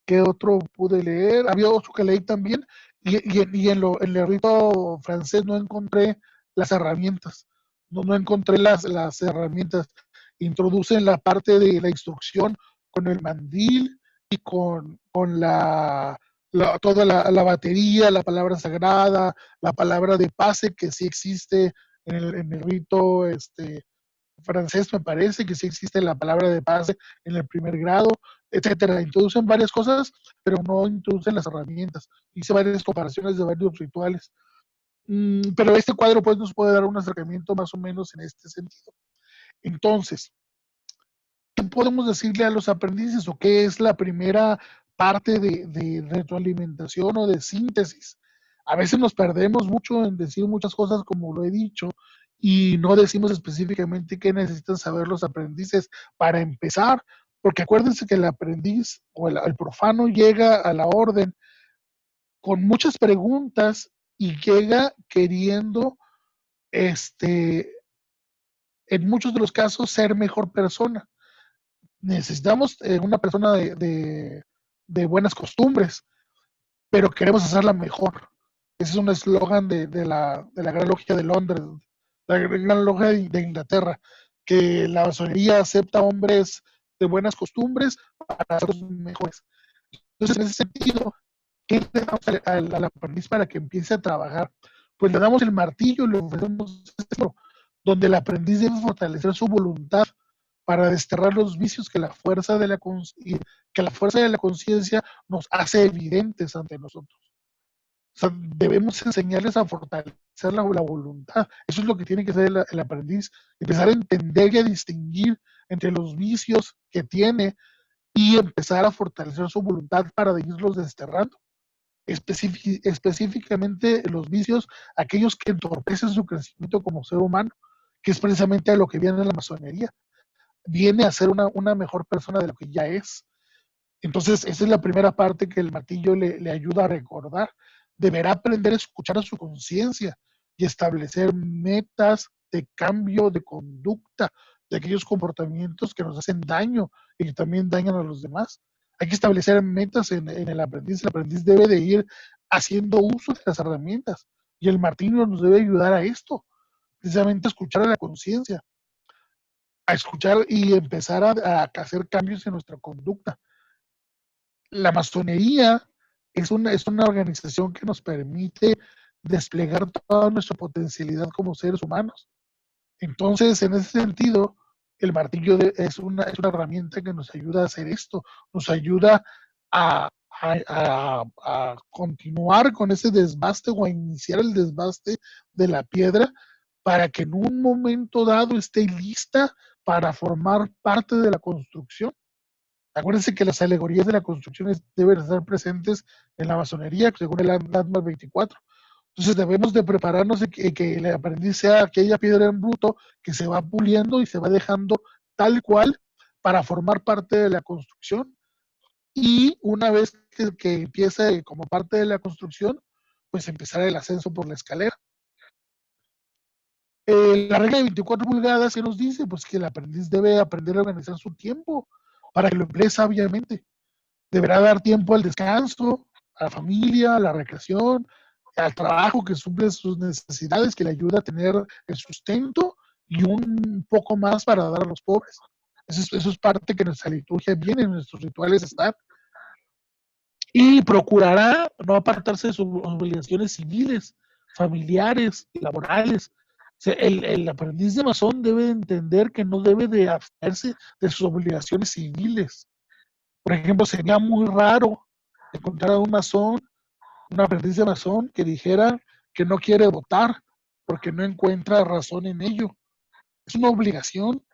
¿qué otro pude leer? Había otro que leí también y en el rito francés no encontré las herramientas, no encontré las herramientas. Introducen la parte de la instrucción con el mandil y con toda la batería, la palabra sagrada, la palabra de pase que sí existe en el rito francés, me parece que sí existe la palabra de pase en el primer grado, etcétera. Introducen varias cosas, pero no introducen las herramientas. Hice varias comparaciones de varios rituales. Pero este cuadro pues nos puede dar un acercamiento más o menos en este sentido. Entonces, ¿qué podemos decirle a los aprendices o qué es la primera parte de retroalimentación o de síntesis? A veces nos perdemos mucho en decir muchas cosas como lo he dicho y no decimos específicamente qué necesitan saber los aprendices para empezar, porque acuérdense que el aprendiz o el profano llega a la orden con muchas preguntas y llega queriendo, en muchos de los casos, ser mejor persona. Necesitamos una persona de buenas costumbres, pero queremos hacerla mejor. Ese es un eslogan de la Gran Logia de Londres, la Gran Logia de Inglaterra, que la masonería acepta hombres de buenas costumbres para hacerlos mejores. Entonces, en ese sentido, ¿qué le damos al aprendiz para que empiece a trabajar? Pues le damos el martillo y le ofrecemos esto, donde el aprendiz debe fortalecer su voluntad para desterrar los vicios que la fuerza de la conciencia nos hace evidentes ante nosotros. O sea, debemos enseñarles a fortalecer la voluntad. Eso es lo que tiene que hacer el aprendiz, empezar a entender y a distinguir entre los vicios que tiene y empezar a fortalecer su voluntad para irlos desterrando. Específicamente los vicios, aquellos que entorpecen su crecimiento como ser humano, que es precisamente a lo que viene la masonería. Viene a ser una mejor persona de lo que ya es. Entonces, esa es la primera parte que el martillo le ayuda a recordar. Deberá aprender a escuchar a su conciencia y establecer metas de cambio de conducta de aquellos comportamientos que nos hacen daño y que también dañan a los demás. Hay que establecer metas en el aprendiz. El aprendiz debe de ir haciendo uso de las herramientas y el martillo nos debe ayudar a esto, precisamente a escuchar a la conciencia, a escuchar y empezar a hacer cambios en nuestra conducta. La masonería es una organización que nos permite desplegar toda nuestra potencialidad como seres humanos. Entonces, en ese sentido, el martillo es una herramienta que nos ayuda a hacer esto, nos ayuda a continuar con ese desbaste o a iniciar el desbaste de la piedra para que en un momento dado esté lista para formar parte de la construcción. Acuérdense que las alegorías de la construcción deben estar presentes en la masonería, según el Atlas 24. Entonces debemos de prepararnos de que el aprendiz sea aquella piedra en bruto que se va puliendo y se va dejando tal cual para formar parte de la construcción. Y una vez que empiece como parte de la construcción, pues empezar el ascenso por la escalera. La regla de 24 pulgadas que nos dice pues que el aprendiz debe aprender a organizar su tiempo para que lo emplee sabiamente. Deberá dar tiempo al descanso, a la familia, a la recreación, al trabajo que suple sus necesidades, que le ayuda a tener el sustento y un poco más para dar a los pobres. Eso es parte que nuestra liturgia viene, en nuestros rituales están. Y procurará no apartarse de sus obligaciones civiles, familiares y laborales. O sea, el aprendiz de masón debe entender que no debe de abstenerse de sus obligaciones civiles. Por ejemplo, sería muy raro encontrar a un masón, un aprendiz de masón, que dijera que no quiere votar porque no encuentra razón en ello. Es una obligación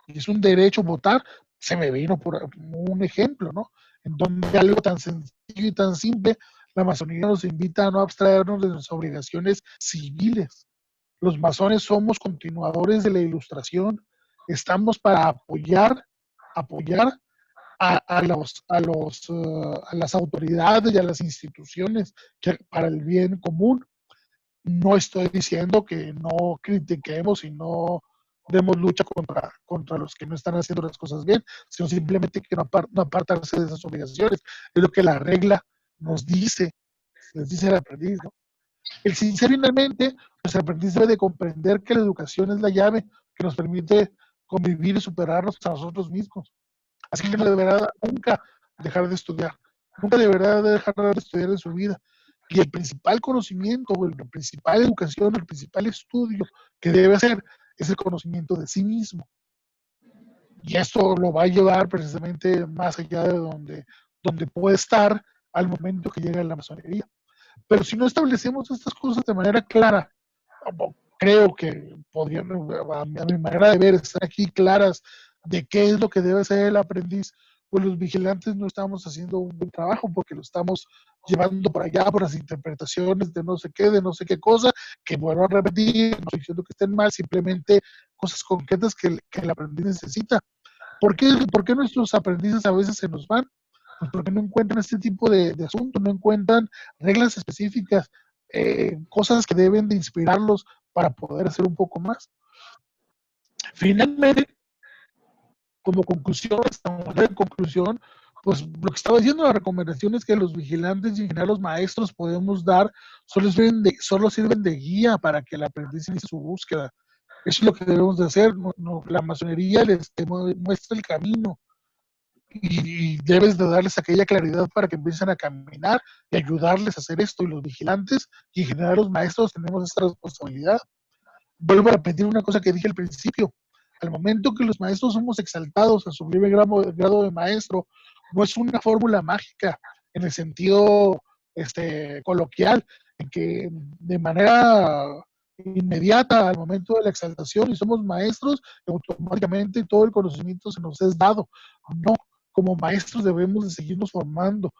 y es un derecho votar. Se me vino por un ejemplo, ¿no? En donde algo tan sencillo y tan simple, la masonería nos invita a no abstraernos de nuestras obligaciones civiles. Los masones somos continuadores de la ilustración, estamos para apoyar a las autoridades y a las instituciones para el bien común. No estoy diciendo que no critiquemos y no demos lucha contra los que no están haciendo las cosas bien, sino simplemente que no apartarse de esas obligaciones. Es lo que la regla nos dice, les dice el aprendiz, ¿no? El sincero finalmente, pues el aprendiz debe de comprender que la educación es la llave que nos permite convivir y superarnos a nosotros mismos. Así que no deberá nunca dejar de estudiar, nunca deberá dejar de estudiar en su vida. Y el principal conocimiento, o la principal educación, el principal estudio que debe hacer es el conocimiento de sí mismo. Y esto lo va a llevar precisamente más allá de donde puede estar al momento que llega a la masonería. Pero si no establecemos estas cosas de manera clara, creo que podrían, a mi manera de ver, estar aquí claras de qué es lo que debe ser el aprendiz, pues los vigilantes no estamos haciendo un buen trabajo porque lo estamos llevando para allá por las interpretaciones de no sé qué cosa, que vuelvo a repetir, no estoy diciendo que estén mal, simplemente cosas concretas que el aprendiz necesita. ¿Por qué nuestros aprendices a veces se nos van? Pues porque no encuentran este tipo de asuntos, no encuentran reglas específicas, cosas que deben de inspirarlos para poder hacer un poco más. Finalmente, como conclusión, pues lo que estaba diciendo, la recomendación es que los vigilantes y en general los maestros podemos dar, solo sirven de guía para que el aprendiz inicie su búsqueda. Eso es lo que debemos de hacer. La masonería les muestra el camino y debes de darles aquella claridad para que empiecen a caminar y ayudarles a hacer esto. Y los vigilantes y en general los maestros tenemos esta responsabilidad. Vuelvo a repetir una cosa que dije al principio. Al momento que los maestros somos exaltados a sublime grado de maestro, no es una fórmula mágica en el sentido coloquial, en que de manera inmediata al momento de la exaltación y somos maestros, automáticamente todo el conocimiento se nos es dado. No, como maestros debemos de seguirnos formando.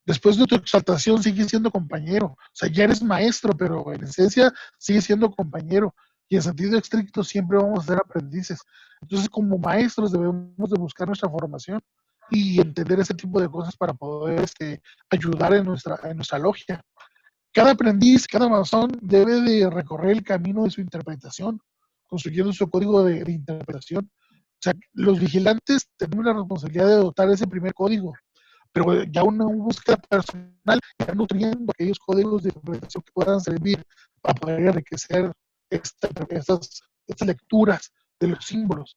Después de tu exaltación sigues siendo compañero. O sea, ya eres maestro, pero en esencia sigues siendo compañero. Y en sentido estricto siempre vamos a ser aprendices. Entonces, como maestros debemos de buscar nuestra formación y entender ese tipo de cosas para poder ayudar en nuestra logia. Cada aprendiz, cada masón debe de recorrer el camino de su interpretación, construyendo su código de interpretación. O sea, los vigilantes tenemos la responsabilidad de dotar ese primer código, pero ya una búsqueda personal, ya nutriendo aquellos códigos de interpretación que puedan servir para poder enriquecer estas lecturas de los símbolos.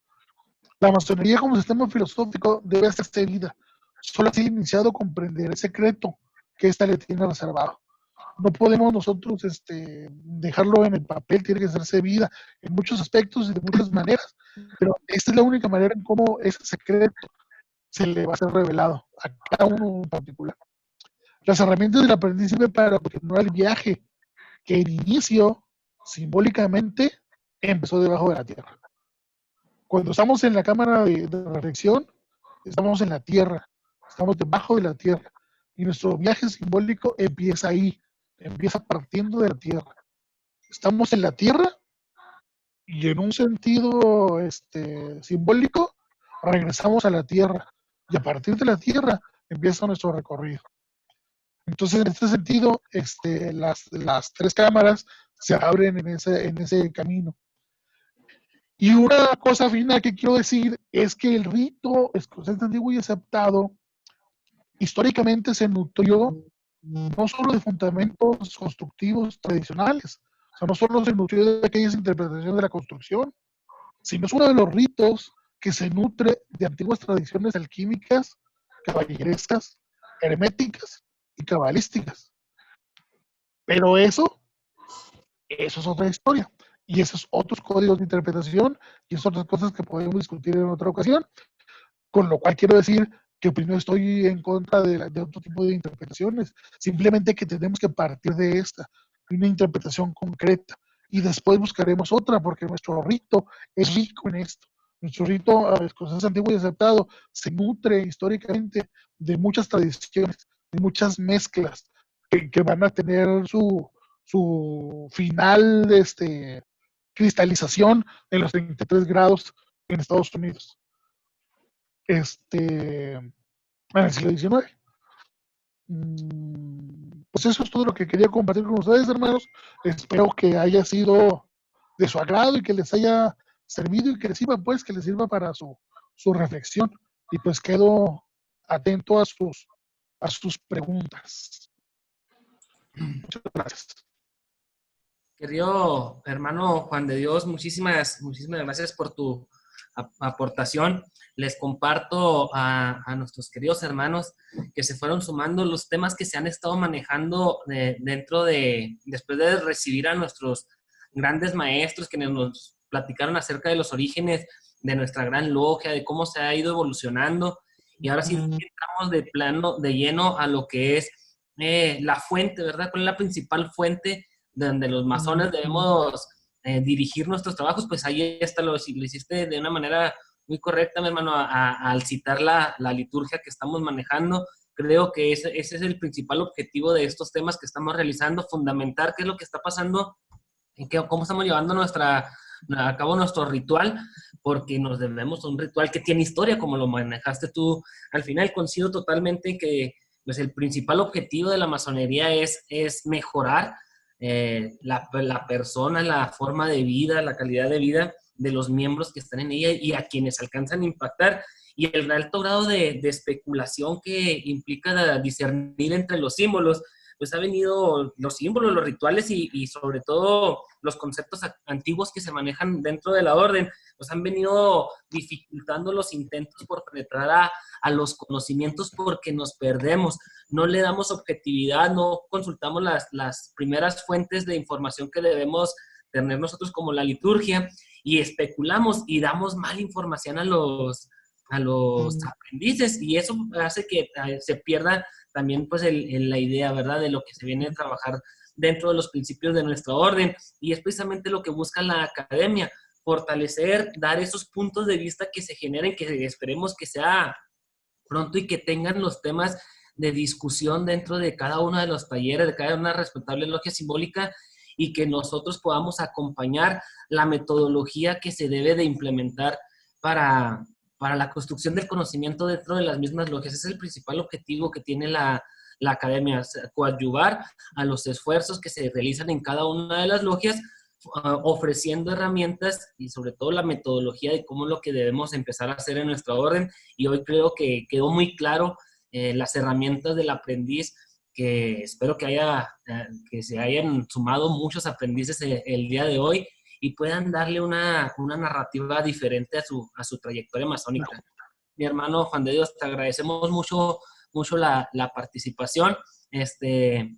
La masonería como sistema filosófico debe hacerse vida. Solo así iniciado comprender el secreto que ésta le tiene reservado. No podemos nosotros dejarlo en el papel, tiene que hacerse vida en muchos aspectos y de muchas maneras, pero esta es la única manera en cómo ese secreto se le va a ser revelado a cada uno en particular. Las herramientas del aprendiz sirven para continuar el viaje que en inicio, simbólicamente, empezó debajo de la tierra. Cuando estamos en la cámara de reflexión, estamos en la tierra, estamos debajo de la tierra, y nuestro viaje simbólico empieza ahí, empieza partiendo de la tierra. Estamos en la tierra y en un sentido simbólico regresamos a la tierra y a partir de la tierra empieza nuestro recorrido. Entonces, en este sentido, las tres cámaras se abren en ese camino. Y una cosa final que quiero decir es que el rito escocés antiguo y aceptado históricamente se nutrió no solo de fundamentos constructivos tradicionales, o sea, no solo se nutrió de aquellas interpretaciones de la construcción, sino es uno de los ritos que se nutre de antiguas tradiciones alquímicas, caballerescas, herméticas y cabalísticas. Pero eso es otra historia. Y esos otros códigos de interpretación y esas otras cosas que podemos discutir en otra ocasión. Con lo cual quiero decir que primero estoy en contra de otro tipo de interpretaciones. Simplemente que tenemos que partir de esta, una interpretación concreta. Y después buscaremos otra, porque nuestro rito es rico en esto. Nuestro rito, a ver, cosas antiguas y aceptado, se nutre históricamente de muchas tradiciones, de muchas mezclas que van a tener su final de cristalización en los 33 grados en Estados Unidos. En el siglo XIX. Pues eso es todo lo que quería compartir con ustedes, hermanos. Espero que haya sido de su agrado y que les haya servido y que les sirva, pues, que les sirva para su reflexión. Y pues quedo atento a sus preguntas. Muchas gracias. Querido hermano Juan de Dios, muchísimas gracias por tu aportación. Les comparto a nuestros queridos hermanos que se fueron sumando los temas que se han estado manejando después de recibir a nuestros grandes maestros que nos platicaron acerca de los orígenes de nuestra gran logia, de cómo se ha ido evolucionando. Y ahora sí entramos de lleno a lo que es la fuente, ¿verdad? ¿Cuál es la principal fuente donde los masones debemos dirigir nuestros trabajos? Pues ahí está, lo hiciste de una manera muy correcta, mi hermano, al citar la liturgia que estamos manejando. Creo que ese es el principal objetivo de estos temas que estamos realizando, fundamentar qué es lo que está pasando y cómo estamos llevando a cabo nuestro ritual, porque nos debemos a un ritual que tiene historia, como lo manejaste tú. Al final coincido totalmente que pues, el principal objetivo de la masonería es mejorar la persona, la forma de vida, la calidad de vida de los miembros que están en ella y a quienes alcanzan a impactar. Y el alto grado de especulación que implica discernir entre los símbolos, pues ha venido los símbolos, los rituales y sobre todo los conceptos antiguos que se manejan dentro de la orden, pues han venido dificultando los intentos por penetrar a los conocimientos porque nos perdemos, no le damos objetividad, no consultamos las primeras fuentes de información que debemos tener nosotros como la liturgia y especulamos y damos mala información a los aprendices y eso hace que se pierda también pues la idea, ¿verdad? De lo que se viene a trabajar dentro de los principios de nuestra orden y es precisamente lo que busca la academia, fortalecer, dar esos puntos de vista que se generen, que esperemos que sea pronto y que tengan los temas de discusión dentro de cada uno de los talleres, de cada una respetable logia simbólica y que nosotros podamos acompañar la metodología que se debe de implementar para la construcción del conocimiento dentro de las mismas logias. Ese es el principal objetivo que tiene la academia, coadyuvar a los esfuerzos que se realizan en cada una de las logias, ofreciendo herramientas y sobre todo la metodología de cómo es lo que debemos empezar a hacer en nuestra orden. Y hoy creo que quedó muy claro las herramientas del aprendiz, que espero que se hayan sumado muchos aprendices el día de hoy y puedan darle una narrativa diferente a su trayectoria masónica. Mi hermano Juan de Dios, te agradecemos mucho la participación. En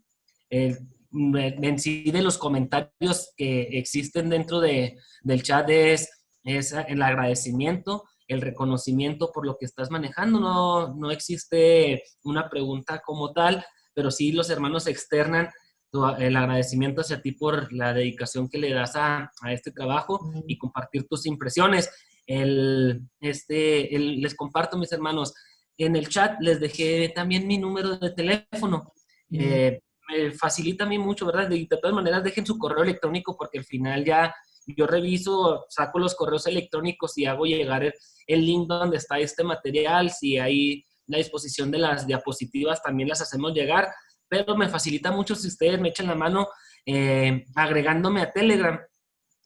sí de los comentarios que existen dentro del chat es el agradecimiento, el reconocimiento por lo que estás manejando. No existe una pregunta como tal, pero sí los hermanos externan el agradecimiento hacia ti por la dedicación que le das a este trabajo y compartir tus impresiones. Les comparto, mis hermanos, en el chat les dejé también mi número de teléfono. Me facilita a mí mucho, ¿verdad? De todas maneras, dejen su correo electrónico porque al final ya yo reviso, saco los correos electrónicos y hago llegar el link donde está este material. Si hay la disposición de las diapositivas, también las hacemos llegar. Pero me facilita mucho si ustedes me echan la mano agregándome a Telegram.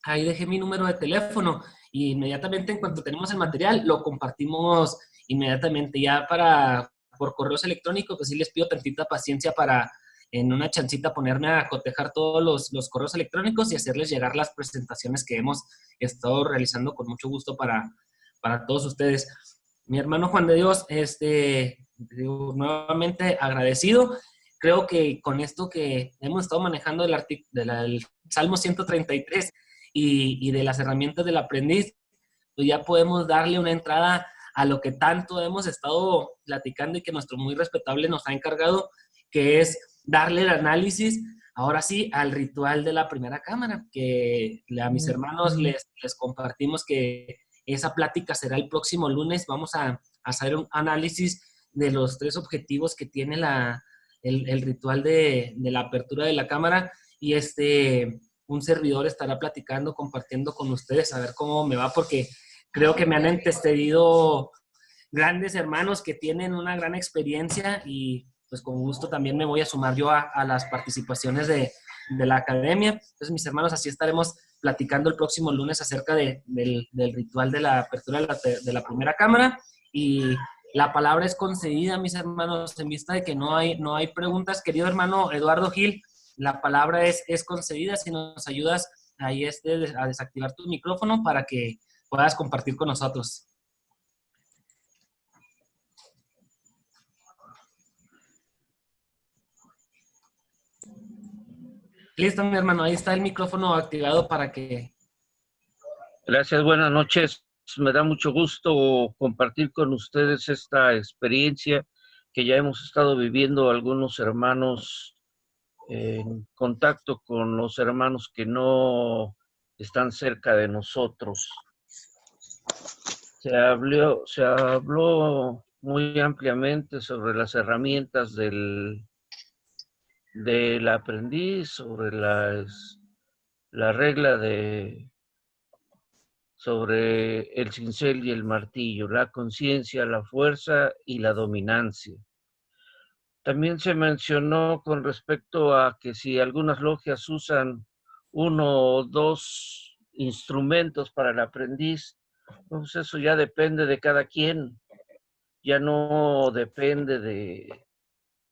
Ahí dejé mi número de teléfono y inmediatamente en cuanto tenemos el material lo compartimos inmediatamente. Ya por correos electrónicos, pues sí les pido tantita paciencia para en una chancita ponerme a cotejar todos los correos electrónicos y hacerles llegar las presentaciones que hemos estado realizando con mucho gusto para todos ustedes. Mi hermano Juan de Dios, digo, nuevamente agradecido. Creo que con esto que hemos estado manejando del Salmo 133 y de las herramientas del aprendiz, pues ya podemos darle una entrada a lo que tanto hemos estado platicando y que nuestro muy respetable nos ha encargado, que es darle el análisis, ahora sí, al ritual de la primera cámara, que a mis hermanos les compartimos que esa plática será el próximo lunes. Vamos a hacer un análisis de los 3 objetivos que tiene el ritual de la apertura de la cámara, y un servidor estará platicando, compartiendo con ustedes a ver cómo me va, porque creo que me han antecedido grandes hermanos que tienen una gran experiencia, y pues con gusto también me voy a sumar yo a las participaciones de la academia. Entonces, mis hermanos, así estaremos platicando el próximo lunes acerca del ritual de la apertura de la primera cámara. Y la palabra es concedida, mis hermanos, en vista de que no hay preguntas. Querido hermano Eduardo Gil, la palabra es concedida. Si nos ayudas ahí a desactivar tu micrófono para que puedas compartir con nosotros. Listo, mi hermano, ahí está el micrófono activado para que... Gracias, buenas noches. Me da mucho gusto compartir con ustedes esta experiencia que ya hemos estado viviendo algunos hermanos en contacto con los hermanos que no están cerca de nosotros. Se habló muy ampliamente sobre las herramientas del aprendiz, sobre la regla sobre el cincel y el martillo, la conciencia, la fuerza y la dominancia. También se mencionó con respecto a que si algunas logias usan 1 o 2 instrumentos para el aprendiz, pues eso ya depende de cada quien, ya no depende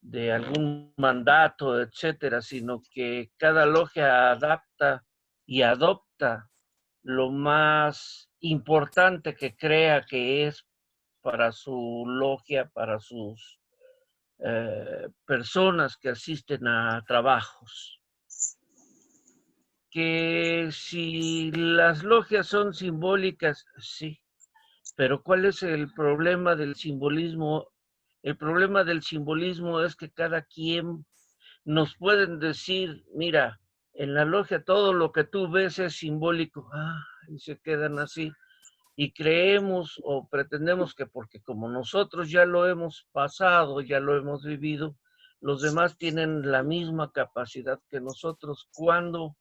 de algún mandato, etcétera, sino que cada logia adapta y adopta lo más importante que crea que es para su logia, para sus personas que asisten a trabajos. Que si las logias son simbólicas, sí, pero ¿cuál es el problema del simbolismo? El problema del simbolismo es que cada quien nos pueden decir, mira, en la logia todo lo que tú ves es simbólico, y se quedan así. Y creemos o pretendemos que porque como nosotros ya lo hemos pasado, ya lo hemos vivido, los demás tienen la misma capacidad que nosotros, cuando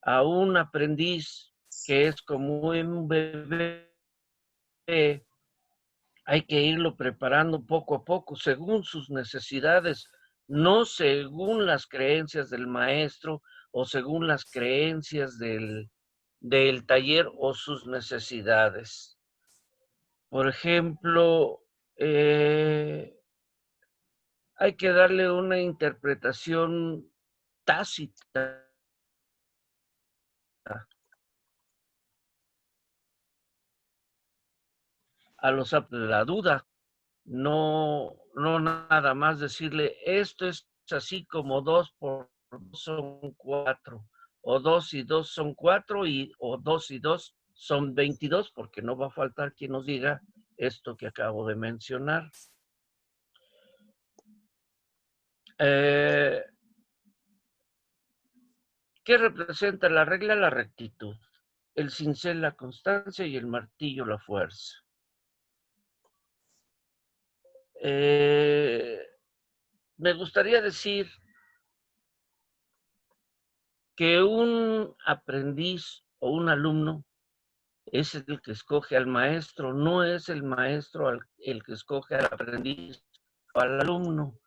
a un aprendiz que es como un bebé, hay que irlo preparando poco a poco según sus necesidades, no según las creencias del maestro o según las creencias del taller o sus necesidades. Por ejemplo, hay que darle una interpretación tácita a la duda, no nada más decirle esto es así como 2 por 2 son 4, o 2 y 2 son 4, o 2 y 2 son 22, porque no va a faltar quien nos diga esto que acabo de mencionar. ¿Qué representa la regla? La rectitud, el cincel la constancia y el martillo la fuerza. Me gustaría decir que un aprendiz o un alumno es el que escoge al maestro, no es el maestro el que escoge al aprendiz o al alumno.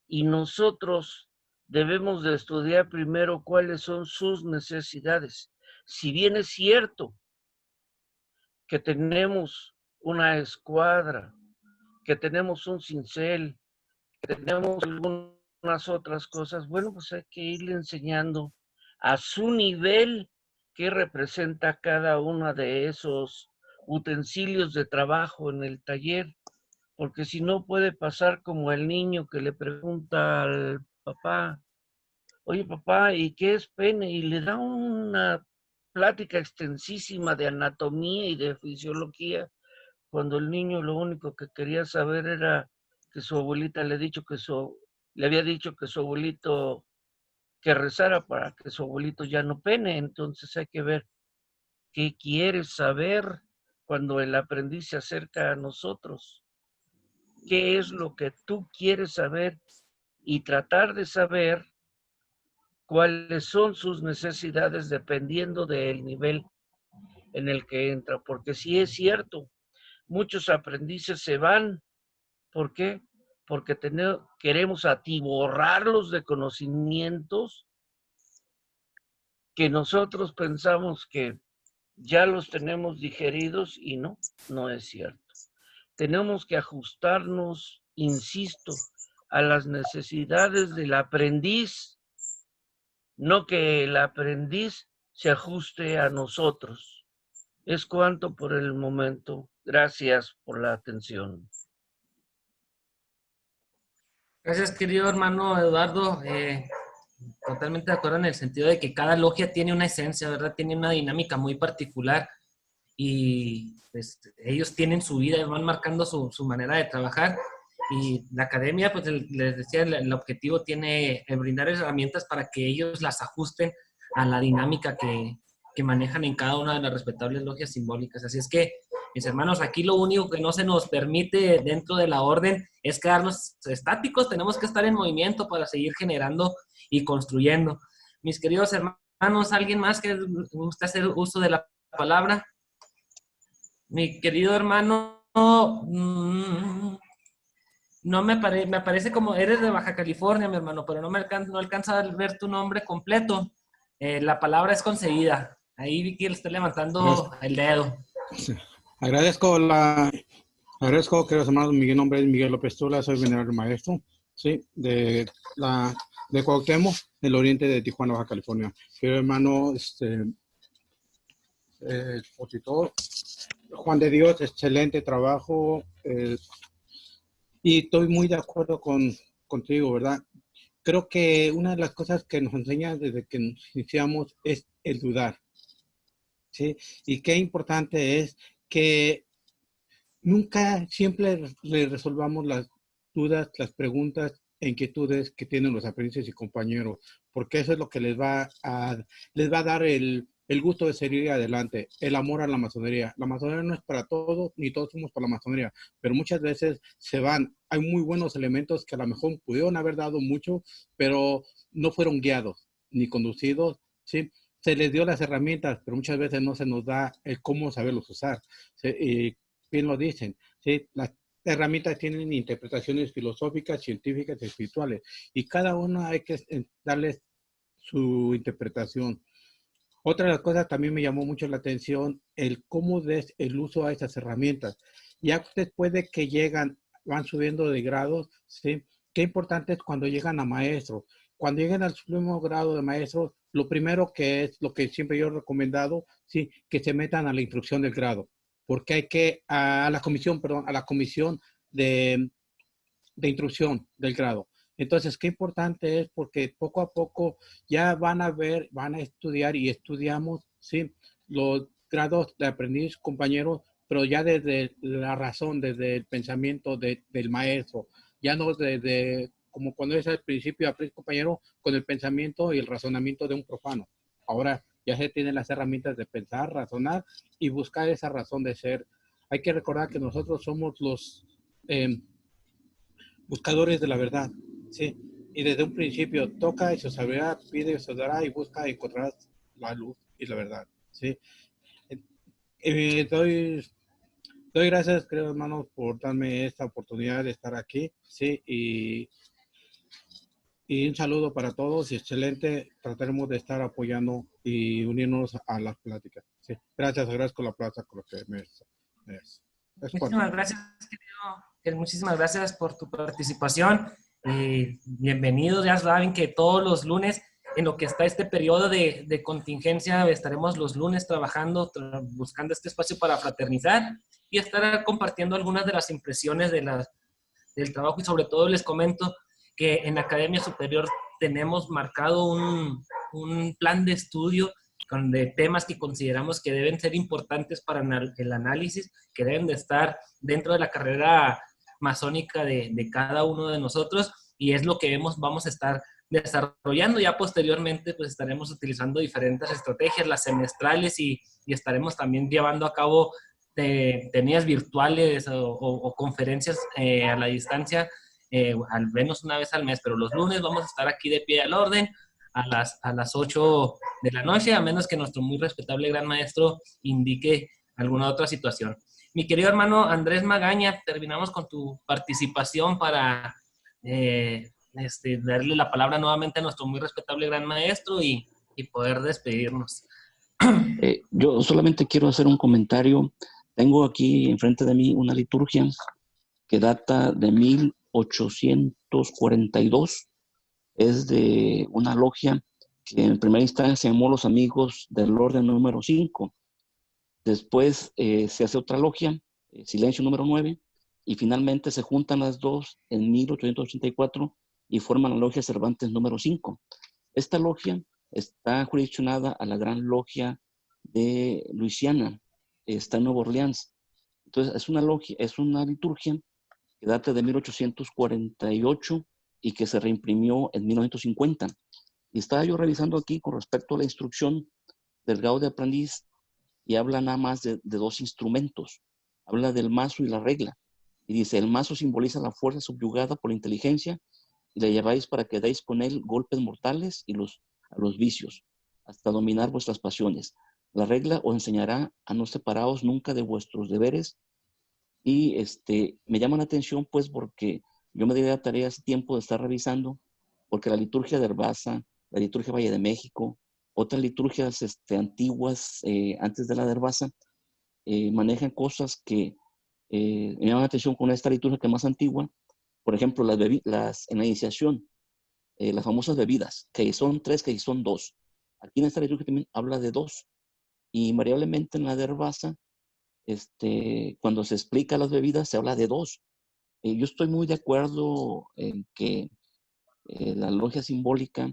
Y nosotros debemos de estudiar primero cuáles son sus necesidades. Si bien es cierto que tenemos una escuadra, que tenemos un cincel, que tenemos algunos algunas otras cosas, bueno, pues hay que irle enseñando a su nivel qué representa cada uno de esos utensilios de trabajo en el taller, porque si no puede pasar como el niño que le pregunta al papá, oye papá, ¿y qué es pene? Y le da una plática extensísima de anatomía y de fisiología, cuando el niño lo único que quería saber era que su abuelita le había dicho que su abuelito que rezara para que su abuelito ya no pene. Entonces hay que ver qué quieres saber cuando el aprendiz se acerca a nosotros. ¿Qué es lo que tú quieres saber? Y tratar de saber cuáles son sus necesidades dependiendo del nivel en el que entra. Porque sí es cierto, muchos aprendices se van. ¿Por qué? Porque queremos atiborrarlos de conocimientos que nosotros pensamos que ya los tenemos digeridos y no, no es cierto. Tenemos que ajustarnos, insisto, a las necesidades del aprendiz, no que el aprendiz se ajuste a nosotros. Es cuanto por el momento. Gracias por la atención. Gracias, querido hermano Eduardo. Totalmente de acuerdo en el sentido de que cada logia tiene una esencia, ¿verdad? Tiene una dinámica muy particular y pues, ellos tienen su vida, van marcando su manera de trabajar. Y la academia, pues les decía, el objetivo tiene brindar herramientas para que ellos las ajusten a la dinámica que manejan en cada una de las respetables logias simbólicas. Así es que, mis hermanos, aquí lo único que no se nos permite dentro de la orden es quedarnos estáticos, tenemos que estar en movimiento para seguir generando y construyendo. Mis queridos hermanos, ¿alguien más que guste hacer uso de la palabra? Mi querido hermano, no me parece como eres de Baja California, mi hermano, pero no alcanza a ver tu nombre completo. La palabra es concedida. Ahí vi que le está levantando el dedo. Sí. Agradezco, queridos hermanos. Mi nombre es Miguel López Tula, soy venerable maestro, ¿sí? de Cuauhtémoc, del oriente de Tijuana, Baja California. Querido hermano, expositor, Juan de Dios, excelente trabajo, y estoy muy de acuerdo contigo, ¿verdad? Creo que una de las cosas que nos enseña desde que nos iniciamos es el dudar, ¿sí? Y qué importante es que nunca siempre le resolvamos las dudas, las preguntas e inquietudes que tienen los aprendices y compañeros, porque eso es lo que les va a dar el gusto de seguir adelante, el amor a la masonería. La masonería no es para todos, ni todos somos para la masonería, pero muchas veces se van. Hay muy buenos elementos que a lo mejor pudieron haber dado mucho, pero no fueron guiados ni conducidos, ¿sí? Se les dio las herramientas, pero muchas veces no se nos da el cómo saberlos usar, ¿sí? Y bien lo dicen, ¿sí? Las herramientas tienen interpretaciones filosóficas, científicas y espirituales, y cada una hay que darles su interpretación. Otra de las cosas también me llamó mucho la atención el cómo des el uso a esas herramientas. Ya después de que van subiendo de grados, ¿sí? Qué importante es cuando llegan a maestros. Cuando lleguen al supremo grado de maestros, lo primero que es lo que siempre yo he recomendado, ¿sí? Que se metan a la instrucción del grado, porque hay que, a la comisión de instrucción del grado. Entonces, qué importante es porque poco a poco ya van a estudiar y estudiamos, ¿sí? Los grados de aprendiz, compañeros, pero ya desde la razón, desde el pensamiento del maestro, ya no desde como cuando es al principio aprendiz compañero con el pensamiento y el razonamiento de un profano. Ahora ya se tienen las herramientas de pensar, razonar y buscar esa razón de ser. Hay que recordar que nosotros somos los buscadores de la verdad, ¿sí? Y desde un principio, toca y se os abrirá, pide y se os dará, y busca y encontrarás la luz y la verdad, ¿sí? Doy gracias, queridos hermanos, por darme esta oportunidad de estar aquí, ¿sí? Y un saludo para todos y excelente. Trataremos de estar apoyando y unirnos a las pláticas, ¿sí? Gracias, agradezco la plaza con lo que Muchísimas gracias, querido. Muchísimas gracias por tu participación. Bienvenidos, ya saben que todos los lunes, en lo que está este periodo de contingencia, estaremos los lunes trabajando, buscando este espacio para fraternizar y estar compartiendo algunas de las impresiones del trabajo, y sobre todo les comento que en Academia Superior tenemos marcado un plan de estudio de temas que consideramos que deben ser importantes para el análisis, que deben de estar dentro de la carrera masónica de cada uno de nosotros, y es lo que vamos a estar desarrollando. Ya posteriormente pues estaremos utilizando diferentes estrategias, las semestrales, y estaremos también llevando a cabo tenidas virtuales o conferencias a la distancia, al menos una vez al mes, pero los lunes vamos a estar aquí de pie al orden a las 8 de la noche, a menos que nuestro muy respetable gran maestro indique alguna otra situación. Mi querido hermano Andrés Magaña, terminamos con tu participación para darle la palabra nuevamente a nuestro muy respetable gran maestro y poder despedirnos. Yo solamente quiero hacer un comentario. Tengo aquí enfrente de mí una liturgia que data de 1842. Es de una logia que en primera instancia se llamó los Amigos del Orden número 5. Después se hace otra logia, Silencio número 9, y finalmente se juntan las dos en 1884 y forman la logia Cervantes número 5. Esta logia está jurisdiccionada a la Gran Logia de Luisiana, está en Nueva Orleans. Entonces es una logia, es una liturgia que data de 1848 y que se reimprimió en 1950. Y estaba yo revisando aquí con respecto a la instrucción del grado de aprendiz, y habla nada más de dos instrumentos. Habla del mazo y la regla. Y dice, el mazo simboliza la fuerza subyugada por la inteligencia, y la lleváis para que deis con él golpes mortales a los vicios, hasta dominar vuestras pasiones. La regla os enseñará a no separaos nunca de vuestros deberes. Y me llama la atención, pues, porque yo me di la tarea hace tiempo de estar revisando, porque la liturgia de Herbasa, la liturgia Valle de México, otras liturgias antiguas, antes de la de Herbasa, manejan cosas que me llaman la atención con esta liturgia que es más antigua. Por ejemplo, en la iniciación, las famosas bebidas, que son 3, que son 2. Aquí en esta liturgia también habla de 2. Y invariablemente en la de Herbasa, cuando se explica las bebidas, se habla de 2. Yo estoy muy de acuerdo en que la logia simbólica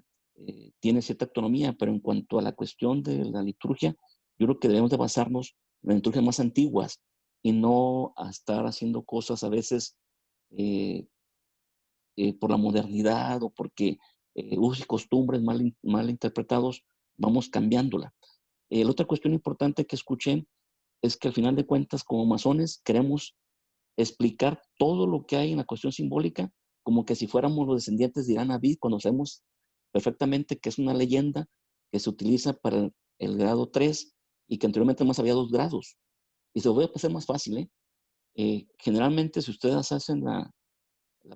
tiene cierta autonomía, pero en cuanto a la cuestión de la liturgia, yo creo que debemos de basarnos en las liturgias más antiguas y no a estar haciendo cosas a veces por la modernidad o porque usos y costumbres mal interpretados, vamos cambiándola. La otra cuestión importante que escuché es que al final de cuentas, como masones, queremos explicar todo lo que hay en la cuestión simbólica como que si fuéramos los descendientes de Irán Abid, cuando sabemos perfectamente que es una leyenda que se utiliza para el grado 3 y que anteriormente más había 2 grados. Y se lo voy a hacer más fácil. Generalmente, si ustedes hacen la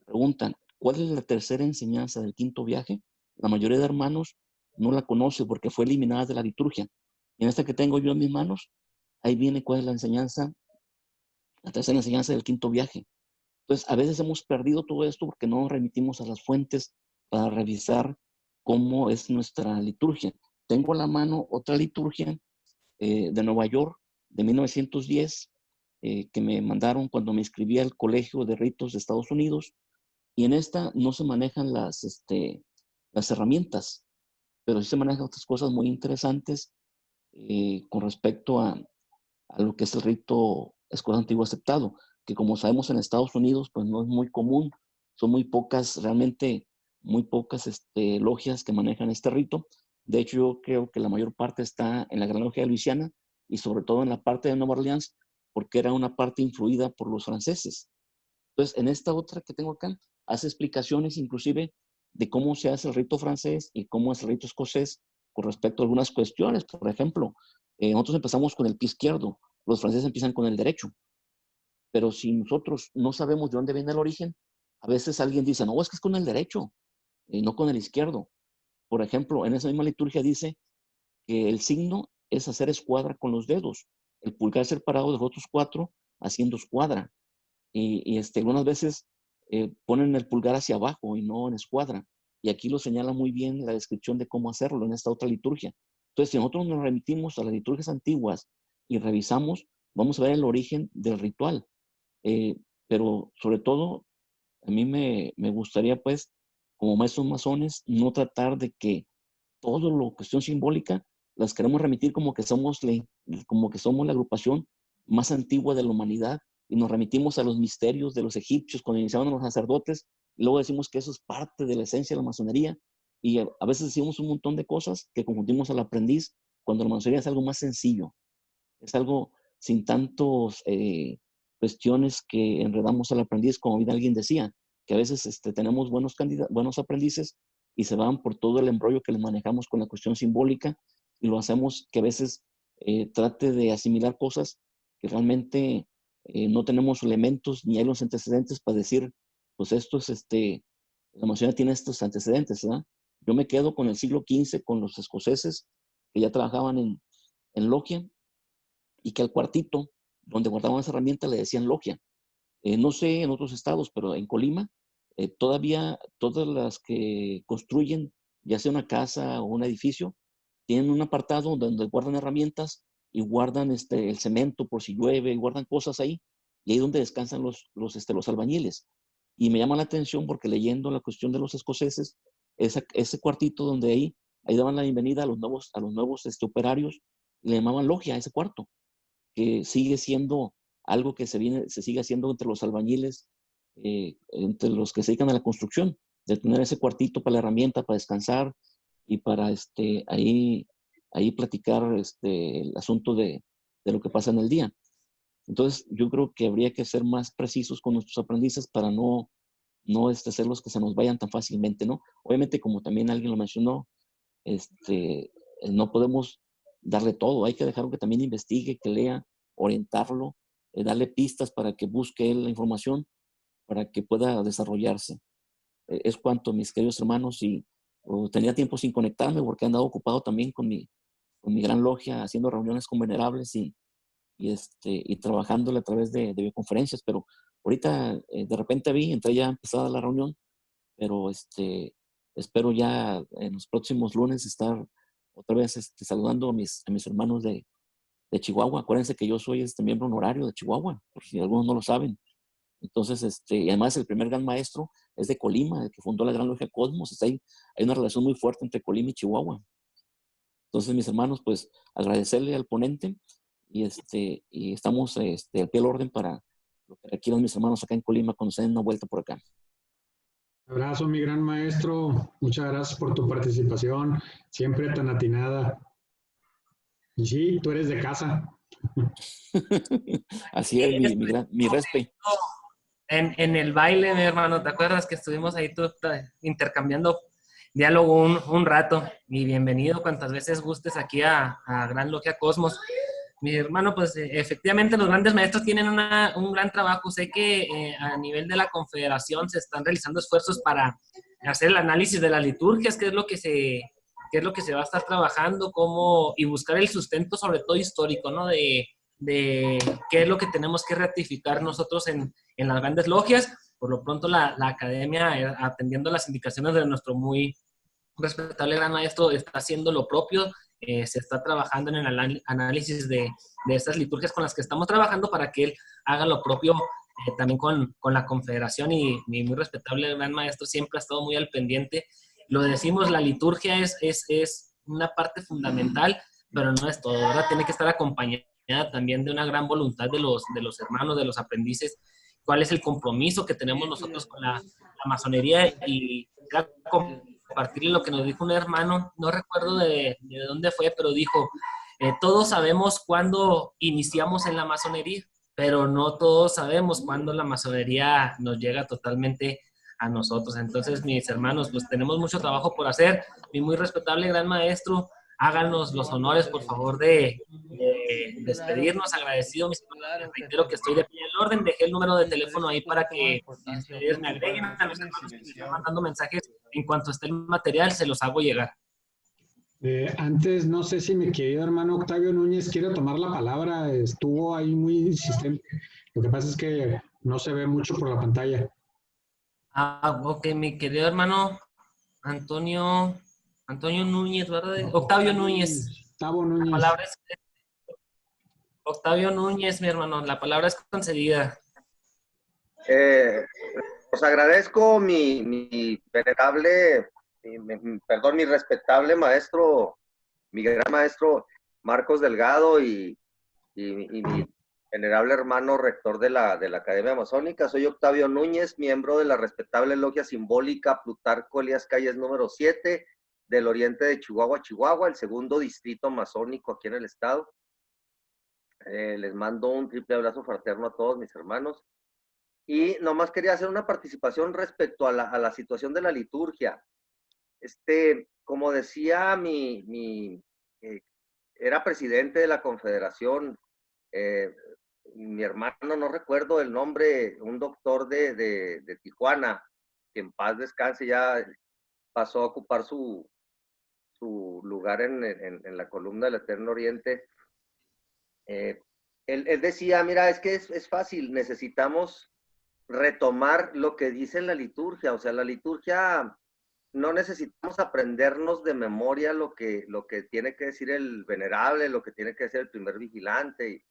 pregunta, ¿cuál es la tercera enseñanza del quinto viaje? La mayoría de hermanos no la conoce porque fue eliminada de la liturgia. Y en esta que tengo yo en mis manos, ahí viene cuál es la enseñanza, la tercera enseñanza del quinto viaje. Entonces, a veces hemos perdido todo esto porque no nos remitimos a las fuentes para revisar cómo es nuestra liturgia. Tengo a la mano otra liturgia de Nueva York, de 1910, que me mandaron cuando me inscribí al Colegio de Ritos de Estados Unidos, y en esta no se manejan las herramientas, pero sí se manejan otras cosas muy interesantes con respecto a lo que es el rito escolar antiguo aceptado, que como sabemos en Estados Unidos pues no es muy común, son muy pocas, realmente muy pocas logias que manejan este rito. De hecho, yo creo que la mayor parte está en la Gran Logia de Luisiana y sobre todo en la parte de Nueva Orleans, porque era una parte influida por los franceses. Entonces, en esta otra que tengo acá, hace explicaciones inclusive de cómo se hace el rito francés y cómo es el rito escocés con respecto a algunas cuestiones. Por ejemplo, nosotros empezamos con el pie izquierdo, los franceses empiezan con el derecho. Pero si nosotros no sabemos de dónde viene el origen, a veces alguien dice, no, es que es con el derecho, y no con el izquierdo. Por ejemplo, en esa misma liturgia dice que el signo es hacer escuadra con los dedos, el pulgar separado de los otros 4 haciendo escuadra. Y algunas veces ponen el pulgar hacia abajo y no en escuadra. Y aquí lo señala muy bien la descripción de cómo hacerlo en esta otra liturgia. Entonces, si nosotros nos remitimos a las liturgias antiguas y revisamos, vamos a ver el origen del ritual. Pero sobre todo, a mí me gustaría, pues, como maestros masones, no tratar de que todo lo cuestión simbólica las queremos remitir como que somos la agrupación más antigua de la humanidad y nos remitimos a los misterios de los egipcios cuando iniciaban los sacerdotes, y luego decimos que eso es parte de la esencia de la masonería, y a veces decimos un montón de cosas que confundimos al aprendiz cuando la masonería es algo más sencillo, es algo sin tantos cuestiones que enredamos al aprendiz, como bien alguien decía, que a veces tenemos buenos aprendices y se van por todo el embrollo que les manejamos con la cuestión simbólica y lo hacemos que a veces trate de asimilar cosas que realmente no tenemos elementos ni hay los antecedentes para decir, pues esto es, la masonería tiene estos antecedentes, ¿verdad? Yo me quedo con el siglo XV, con los escoceses que ya trabajaban en logia y que al cuartito donde guardaban esa herramienta le decían logia. No sé en otros estados, pero en Colima todavía todas las que construyen, ya sea una casa o un edificio, tienen un apartado donde guardan herramientas y guardan el cemento por si llueve, y guardan cosas ahí, y ahí es donde descansan los albañiles. Y me llama la atención porque leyendo la cuestión de los escoceses, ese cuartito donde ahí daban la bienvenida a los nuevos operarios, le llamaban logia a ese cuarto, que sigue siendo algo que se sigue haciendo entre los albañiles, entre los que se dedican a la construcción, de tener ese cuartito para la herramienta, para descansar y para ahí platicar el asunto de lo que pasa en el día. Entonces, yo creo que habría que ser más precisos con nuestros aprendices para no ser los que se nos vayan tan fácilmente, ¿no? Obviamente, como también alguien lo mencionó, no podemos darle todo, hay que dejarlo que también investigue, que lea, orientarlo, darle pistas para que busque él la información, para que pueda desarrollarse. Es cuanto, mis queridos hermanos, y tenía tiempo sin conectarme porque he andado ocupado también con mi gran logia, haciendo reuniones con venerables y trabajándole a través de videoconferencias, pero ahorita de repente entré ya empezada la reunión, pero espero ya en los próximos lunes estar otra vez saludando a mis hermanos de Chihuahua. Acuérdense que yo soy miembro honorario de Chihuahua, por si algunos no lo saben. Entonces, y además el primer gran maestro es de Colima, el que fundó la Gran Logia Cosmos. Hay una relación muy fuerte entre Colima y Chihuahua. Entonces, mis hermanos, pues agradecerle al ponente y estamos al pie del orden para lo que requieran mis hermanos acá en Colima cuando se den una vuelta por acá. Abrazo, mi gran maestro. Muchas gracias por tu participación, siempre tan atinada. Y sí, tú eres de casa. Así es, mi respeto. En el baile, mi hermano, ¿te acuerdas que estuvimos ahí intercambiando diálogo un rato? Y bienvenido cuantas veces gustes aquí a Gran Logia Cosmos. Mi hermano, pues efectivamente los grandes maestros tienen un gran trabajo. Sé que a nivel de la confederación se están realizando esfuerzos para hacer el análisis de las liturgias, qué es lo que se va a estar trabajando, y buscar el sustento, sobre todo histórico, ¿no? De qué es lo que tenemos que ratificar nosotros en las grandes logias. Por lo pronto la academia, atendiendo las indicaciones de nuestro muy respetable gran maestro, está haciendo lo propio. Se está trabajando en el análisis de estas liturgias con las que estamos trabajando para que él haga lo propio también con la confederación, y mi muy respetable gran maestro siempre ha estado muy al pendiente. Lo decimos, la liturgia es una parte fundamental, pero no es todo, ¿verdad? Tiene que estar acompañada también de una gran voluntad de los hermanos, de los aprendices. ¿Cuál es el compromiso que tenemos nosotros con la masonería? Y compartirle lo que nos dijo un hermano, no recuerdo de dónde fue, pero dijo, todos sabemos cuándo iniciamos en la masonería, pero no todos sabemos cuándo la masonería nos llega totalmente a nosotros. Entonces, mis hermanos, pues tenemos mucho trabajo por hacer. Mi muy respetable gran maestro, háganos los honores, por favor, de despedirnos. Agradecido, mis hermanos. Reitero que estoy de pie en el orden. Dejé el número de teléfono ahí para que ustedes me agreguen. A los hermanos que me están mandando mensajes, en cuanto esté el material, se los hago llegar. Antes, no sé si mi querido hermano Octavio Núñez quiere tomar la palabra. Estuvo ahí muy insistente. Lo que pasa es que no se ve mucho por la pantalla. Ok, mi querido hermano Antonio Núñez, ¿verdad? Octavio Núñez. Octavio La Núñez. palabra es Octavio Núñez, mi hermano. La palabra es concedida. Os agradezco mi venerable, perdón, mi respetable maestro, mi gran maestro Marcos Delgado y mi venerable hermano rector de la Academia Masónica. Soy Octavio Núñez, miembro de la respetable logia simbólica Plutarco Elías Calles número 7 del oriente de Chihuahua, Chihuahua, el segundo distrito masónico aquí en el estado. Les mando un triple abrazo fraterno a todos mis hermanos. Y nomás quería hacer una participación respecto a la situación de la liturgia. Como decía era presidente de la Confederación, mi hermano, no recuerdo el nombre, un doctor de Tijuana, que en paz descanse, ya pasó a ocupar su lugar en la columna del Eterno Oriente. Él decía, mira, es que es fácil, necesitamos retomar lo que dice la liturgia. O sea, la liturgia no necesitamos aprendernos de memoria lo que tiene que decir el venerable, lo que tiene que decir el primer vigilante,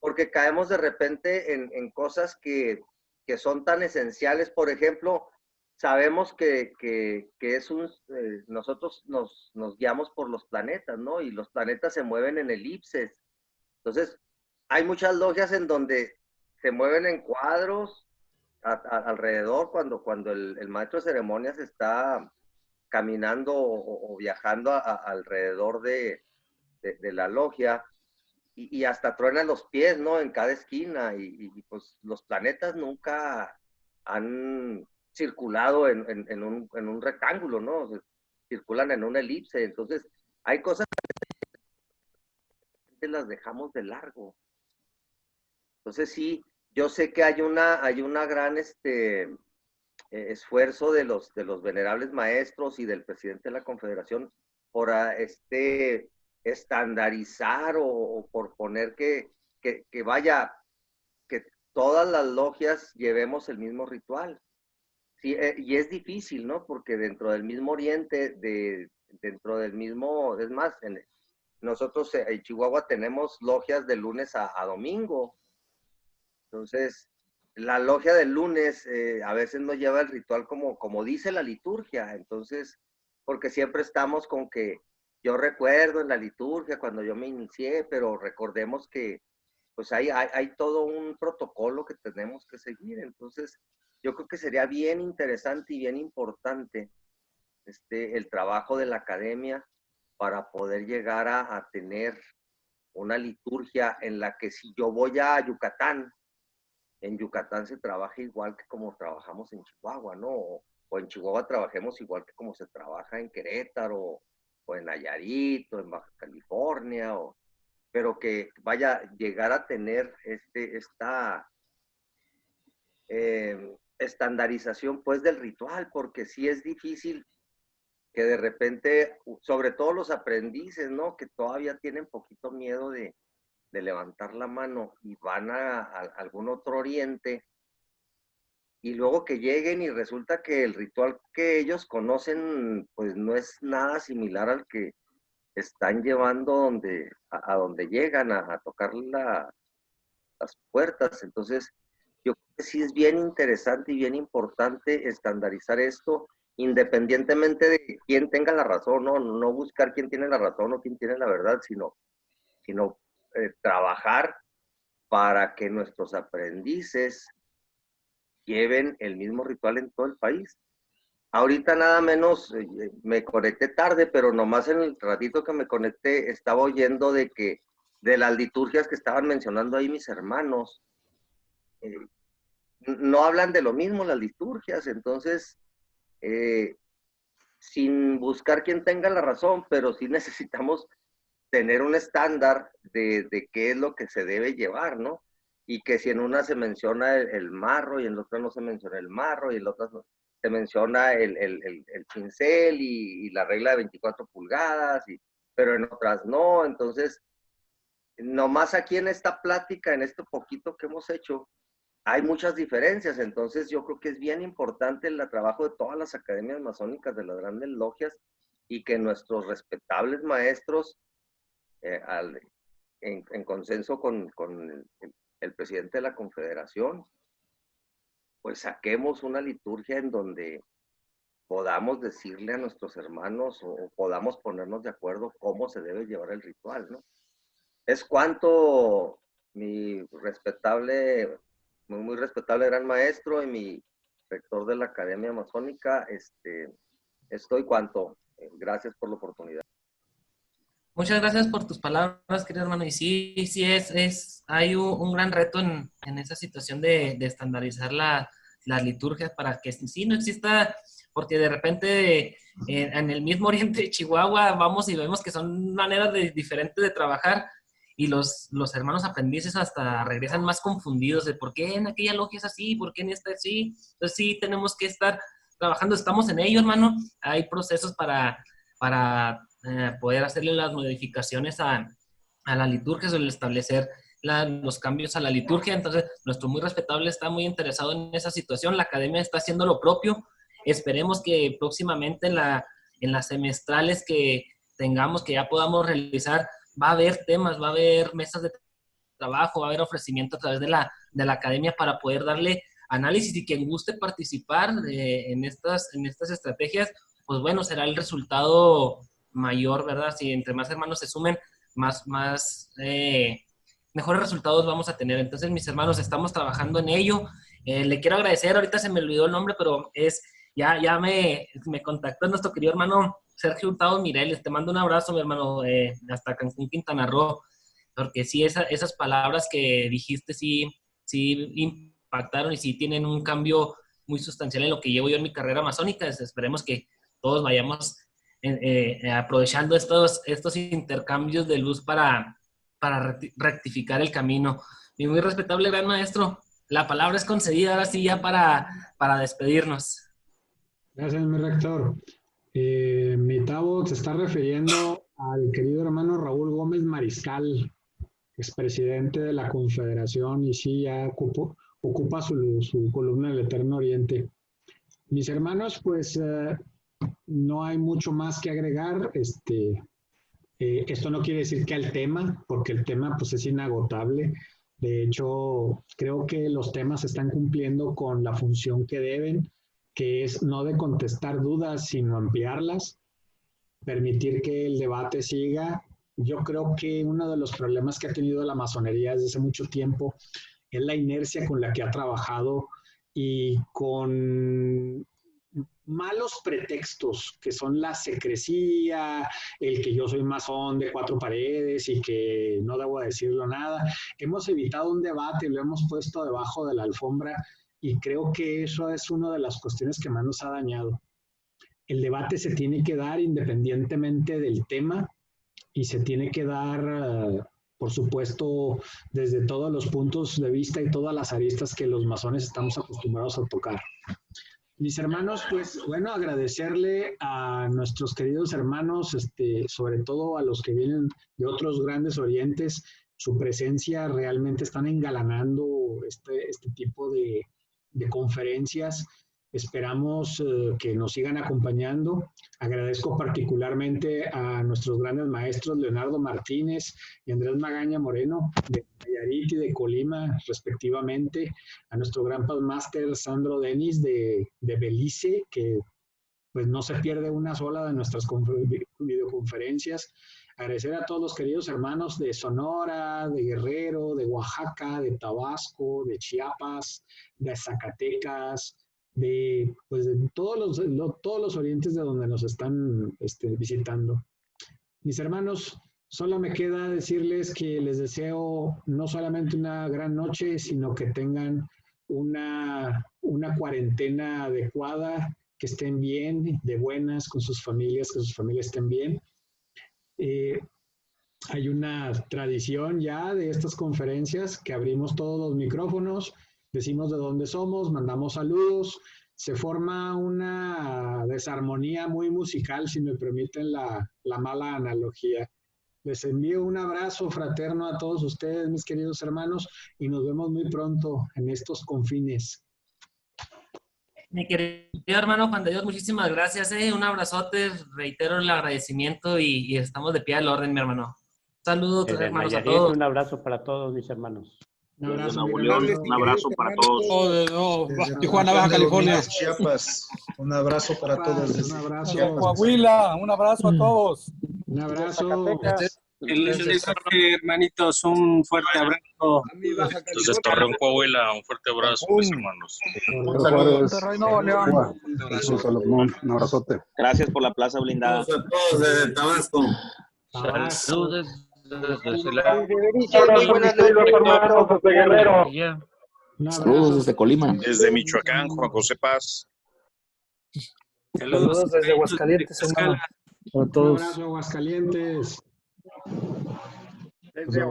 porque caemos de repente en cosas que son tan esenciales. Por ejemplo, sabemos que nosotros nos guiamos por los planetas, ¿no? Y los planetas se mueven en elipses. Entonces, hay muchas logias en donde se mueven en cuadros alrededor cuando el maestro de ceremonias está caminando o viajando alrededor de la logia, y hasta truenan los pies, ¿no? En cada esquina, y pues los planetas nunca han circulado en un rectángulo, ¿no? O sea, circulan en una elipse. Entonces, hay cosas que las dejamos de largo. Entonces, sí, yo sé que hay una gran esfuerzo de los venerables maestros y del presidente de la Confederación por estandarizar o por poner que vaya, que todas las logias llevemos el mismo ritual. Sí, y es difícil, ¿no? Porque dentro del mismo oriente, dentro del mismo, es más, nosotros en Chihuahua tenemos logias de lunes a domingo. Entonces, la logia del lunes a veces no lleva el ritual como dice la liturgia. Entonces, porque siempre estamos con que yo recuerdo en la liturgia cuando yo me inicié, pero recordemos que pues hay todo un protocolo que tenemos que seguir. Entonces, yo creo que sería bien interesante y bien importante el trabajo de la academia para poder llegar a tener una liturgia en la que si yo voy a Yucatán, en Yucatán se trabaja igual que como trabajamos en Chihuahua, ¿no? O en Chihuahua trabajemos igual que como se trabaja en Querétaro, o en Nayarit, o en Baja California, pero que vaya a llegar a tener esta estandarización pues del ritual, porque sí es difícil que de repente, sobre todo los aprendices, ¿no? Que todavía tienen poquito miedo de levantar la mano y van a algún otro oriente, y luego que lleguen y resulta que el ritual que ellos conocen pues no es nada similar al que están llevando a donde llegan a tocar las puertas. Entonces, yo creo que sí es bien interesante y bien importante estandarizar esto, independientemente de quién tenga la razón, no buscar quién tiene la razón o quién tiene la verdad, sino trabajar para que nuestros aprendices lleven el mismo ritual en todo el país. Ahorita nada menos me conecté tarde, pero nomás en el ratito que me conecté estaba oyendo de las liturgias que estaban mencionando ahí mis hermanos, no hablan de lo mismo las liturgias. Entonces, sin buscar quién tenga la razón, pero sí necesitamos tener un estándar de qué es lo que se debe llevar, ¿no? Y que si en una se menciona el marro y en la otra no se menciona el marro y en la otra se menciona el pincel y la regla de 24 pulgadas, pero en otras no. Entonces, nomás aquí en esta plática, en este poquito que hemos hecho, hay muchas diferencias, entonces yo creo que es bien importante el trabajo de todas las academias masónicas, de las grandes logias, y que nuestros respetables maestros, en consenso con el presidente de la Confederación, pues saquemos una liturgia en donde podamos decirle a nuestros hermanos o podamos ponernos de acuerdo cómo se debe llevar el ritual, ¿no? Es cuanto mi respetable, muy respetable gran maestro y mi rector de la Academia Masónica, estoy cuanto. Gracias por la oportunidad. Muchas gracias por tus palabras, querido hermano. Y sí, hay un gran reto en esa situación de estandarizar las liturgias para que sí no exista, porque de repente en el mismo oriente de Chihuahua vamos y vemos que son maneras diferentes de trabajar, y los hermanos aprendices hasta regresan más confundidos de por qué en aquella logia es así, por qué en esta es así. Entonces sí tenemos que estar trabajando, estamos en ello, hermano. Hay procesos para poder hacerle las modificaciones a la liturgia, o el establecer los cambios a la liturgia. Entonces, nuestro muy respetable está muy interesado en esa situación. La academia está haciendo lo propio. Esperemos que próximamente en las semestrales que tengamos, que ya podamos realizar, va a haber temas, va a haber mesas de trabajo, va a haber ofrecimiento a través de la academia para poder darle análisis, y quien guste participar en estas estrategias, pues bueno, será el resultado mayor, ¿verdad? Si entre más hermanos se sumen, mejores resultados vamos a tener. Entonces, mis hermanos, estamos trabajando en ello. Le quiero agradecer, ahorita se me olvidó el nombre, pero ya me contactó nuestro querido hermano Sergio Hurtado Mireles. Te mando un abrazo, mi hermano, hasta Cancún, Quintana Roo, porque sí, esas palabras que dijiste sí impactaron y sí tienen un cambio muy sustancial en lo que llevo yo en mi carrera masónica. Esperemos que todos vayamos aprovechando estos intercambios de luz para rectificar el camino. Mi muy respetable gran maestro, la palabra es concedida ahora sí ya para despedirnos. Gracias, mi rector. Mi Tavo se está refiriendo al querido hermano Raúl Gómez Mariscal, expresidente de la Confederación, y sí, ya ocupa su columna del Eterno Oriente. Mis hermanos, pues no hay mucho más que agregar. Esto no quiere decir que al tema, porque el tema pues es inagotable. De hecho, creo que los temas están cumpliendo con la función que deben, que es no de contestar dudas, sino ampliarlas, permitir que el debate siga. Yo creo que uno de los problemas que ha tenido la masonería desde hace mucho tiempo es la inercia con la que ha trabajado y con malos pretextos, que son la secrecía, el que yo soy masón de 4 paredes y que no debo decirlo nada. Hemos evitado un debate, lo hemos puesto debajo de la alfombra, y creo que eso es una de las cuestiones que más nos ha dañado. El debate se tiene que dar independientemente del tema, y se tiene que dar, por supuesto, desde todos los puntos de vista y todas las aristas que los masones estamos acostumbrados a tocar. Mis hermanos, pues bueno, agradecerle a nuestros queridos hermanos, sobre todo a los que vienen de otros grandes orientes, su presencia. Realmente están engalanando este tipo de conferencias. Esperamos que nos sigan acompañando. Agradezco particularmente a nuestros grandes maestros Leonardo Martínez y Andrés Magaña Moreno, de Nayarit y de Colima, respectivamente, a nuestro gran Máster Sandro Denis de Belice, que pues no se pierde una sola de nuestras videoconferencias. Agradecer a todos los queridos hermanos de Sonora, de Guerrero, de Oaxaca, de Tabasco, de Chiapas, de Zacatecas, de todos los orientes de donde nos están visitando. Mis hermanos, solo me queda decirles que les deseo no solamente una gran noche, sino que tengan una cuarentena adecuada, que estén bien, de buenas con sus familias, que sus familias estén bien. Hay una tradición ya de estas conferencias que abrimos todos los micrófonos, decimos de dónde somos, mandamos saludos, se forma una desarmonía muy musical, si me permiten la mala analogía. Les envío un abrazo fraterno a todos ustedes, mis queridos hermanos, y nos vemos muy pronto en estos confines. Mi querido hermano Juan de Dios, muchísimas gracias. Un abrazote, reitero el agradecimiento y estamos de pie al orden, mi hermano. Saludos, Desde hermanos, a Nayarit, todos. un abrazo para todos mis hermanos. Un Desde abrazo, Nuevo mi León, hermano. un abrazo para todos. Desde Tijuana, Baja California. Chiapas, un abrazo para todos. Un abrazo. Coahuila, un abrazo a todos. Un abrazo. Hermanitos, un fuerte abrazo. Desde Torreón, Coahuila, un fuerte abrazo, mis hermanos. Saludos. Nuevo León. Un abrazote. Gracias por la plaza blindada. Saludos a todos desde Tabasco. Saludos desde Celaya. Buenas noches, hermano José Guerrero. Un Saludos abrazo. desde Colima. Desde Michoacán, Juan José Paz. Saludos desde Aguascalientes, hermano. Un abrazo, Aguascalientes. Desde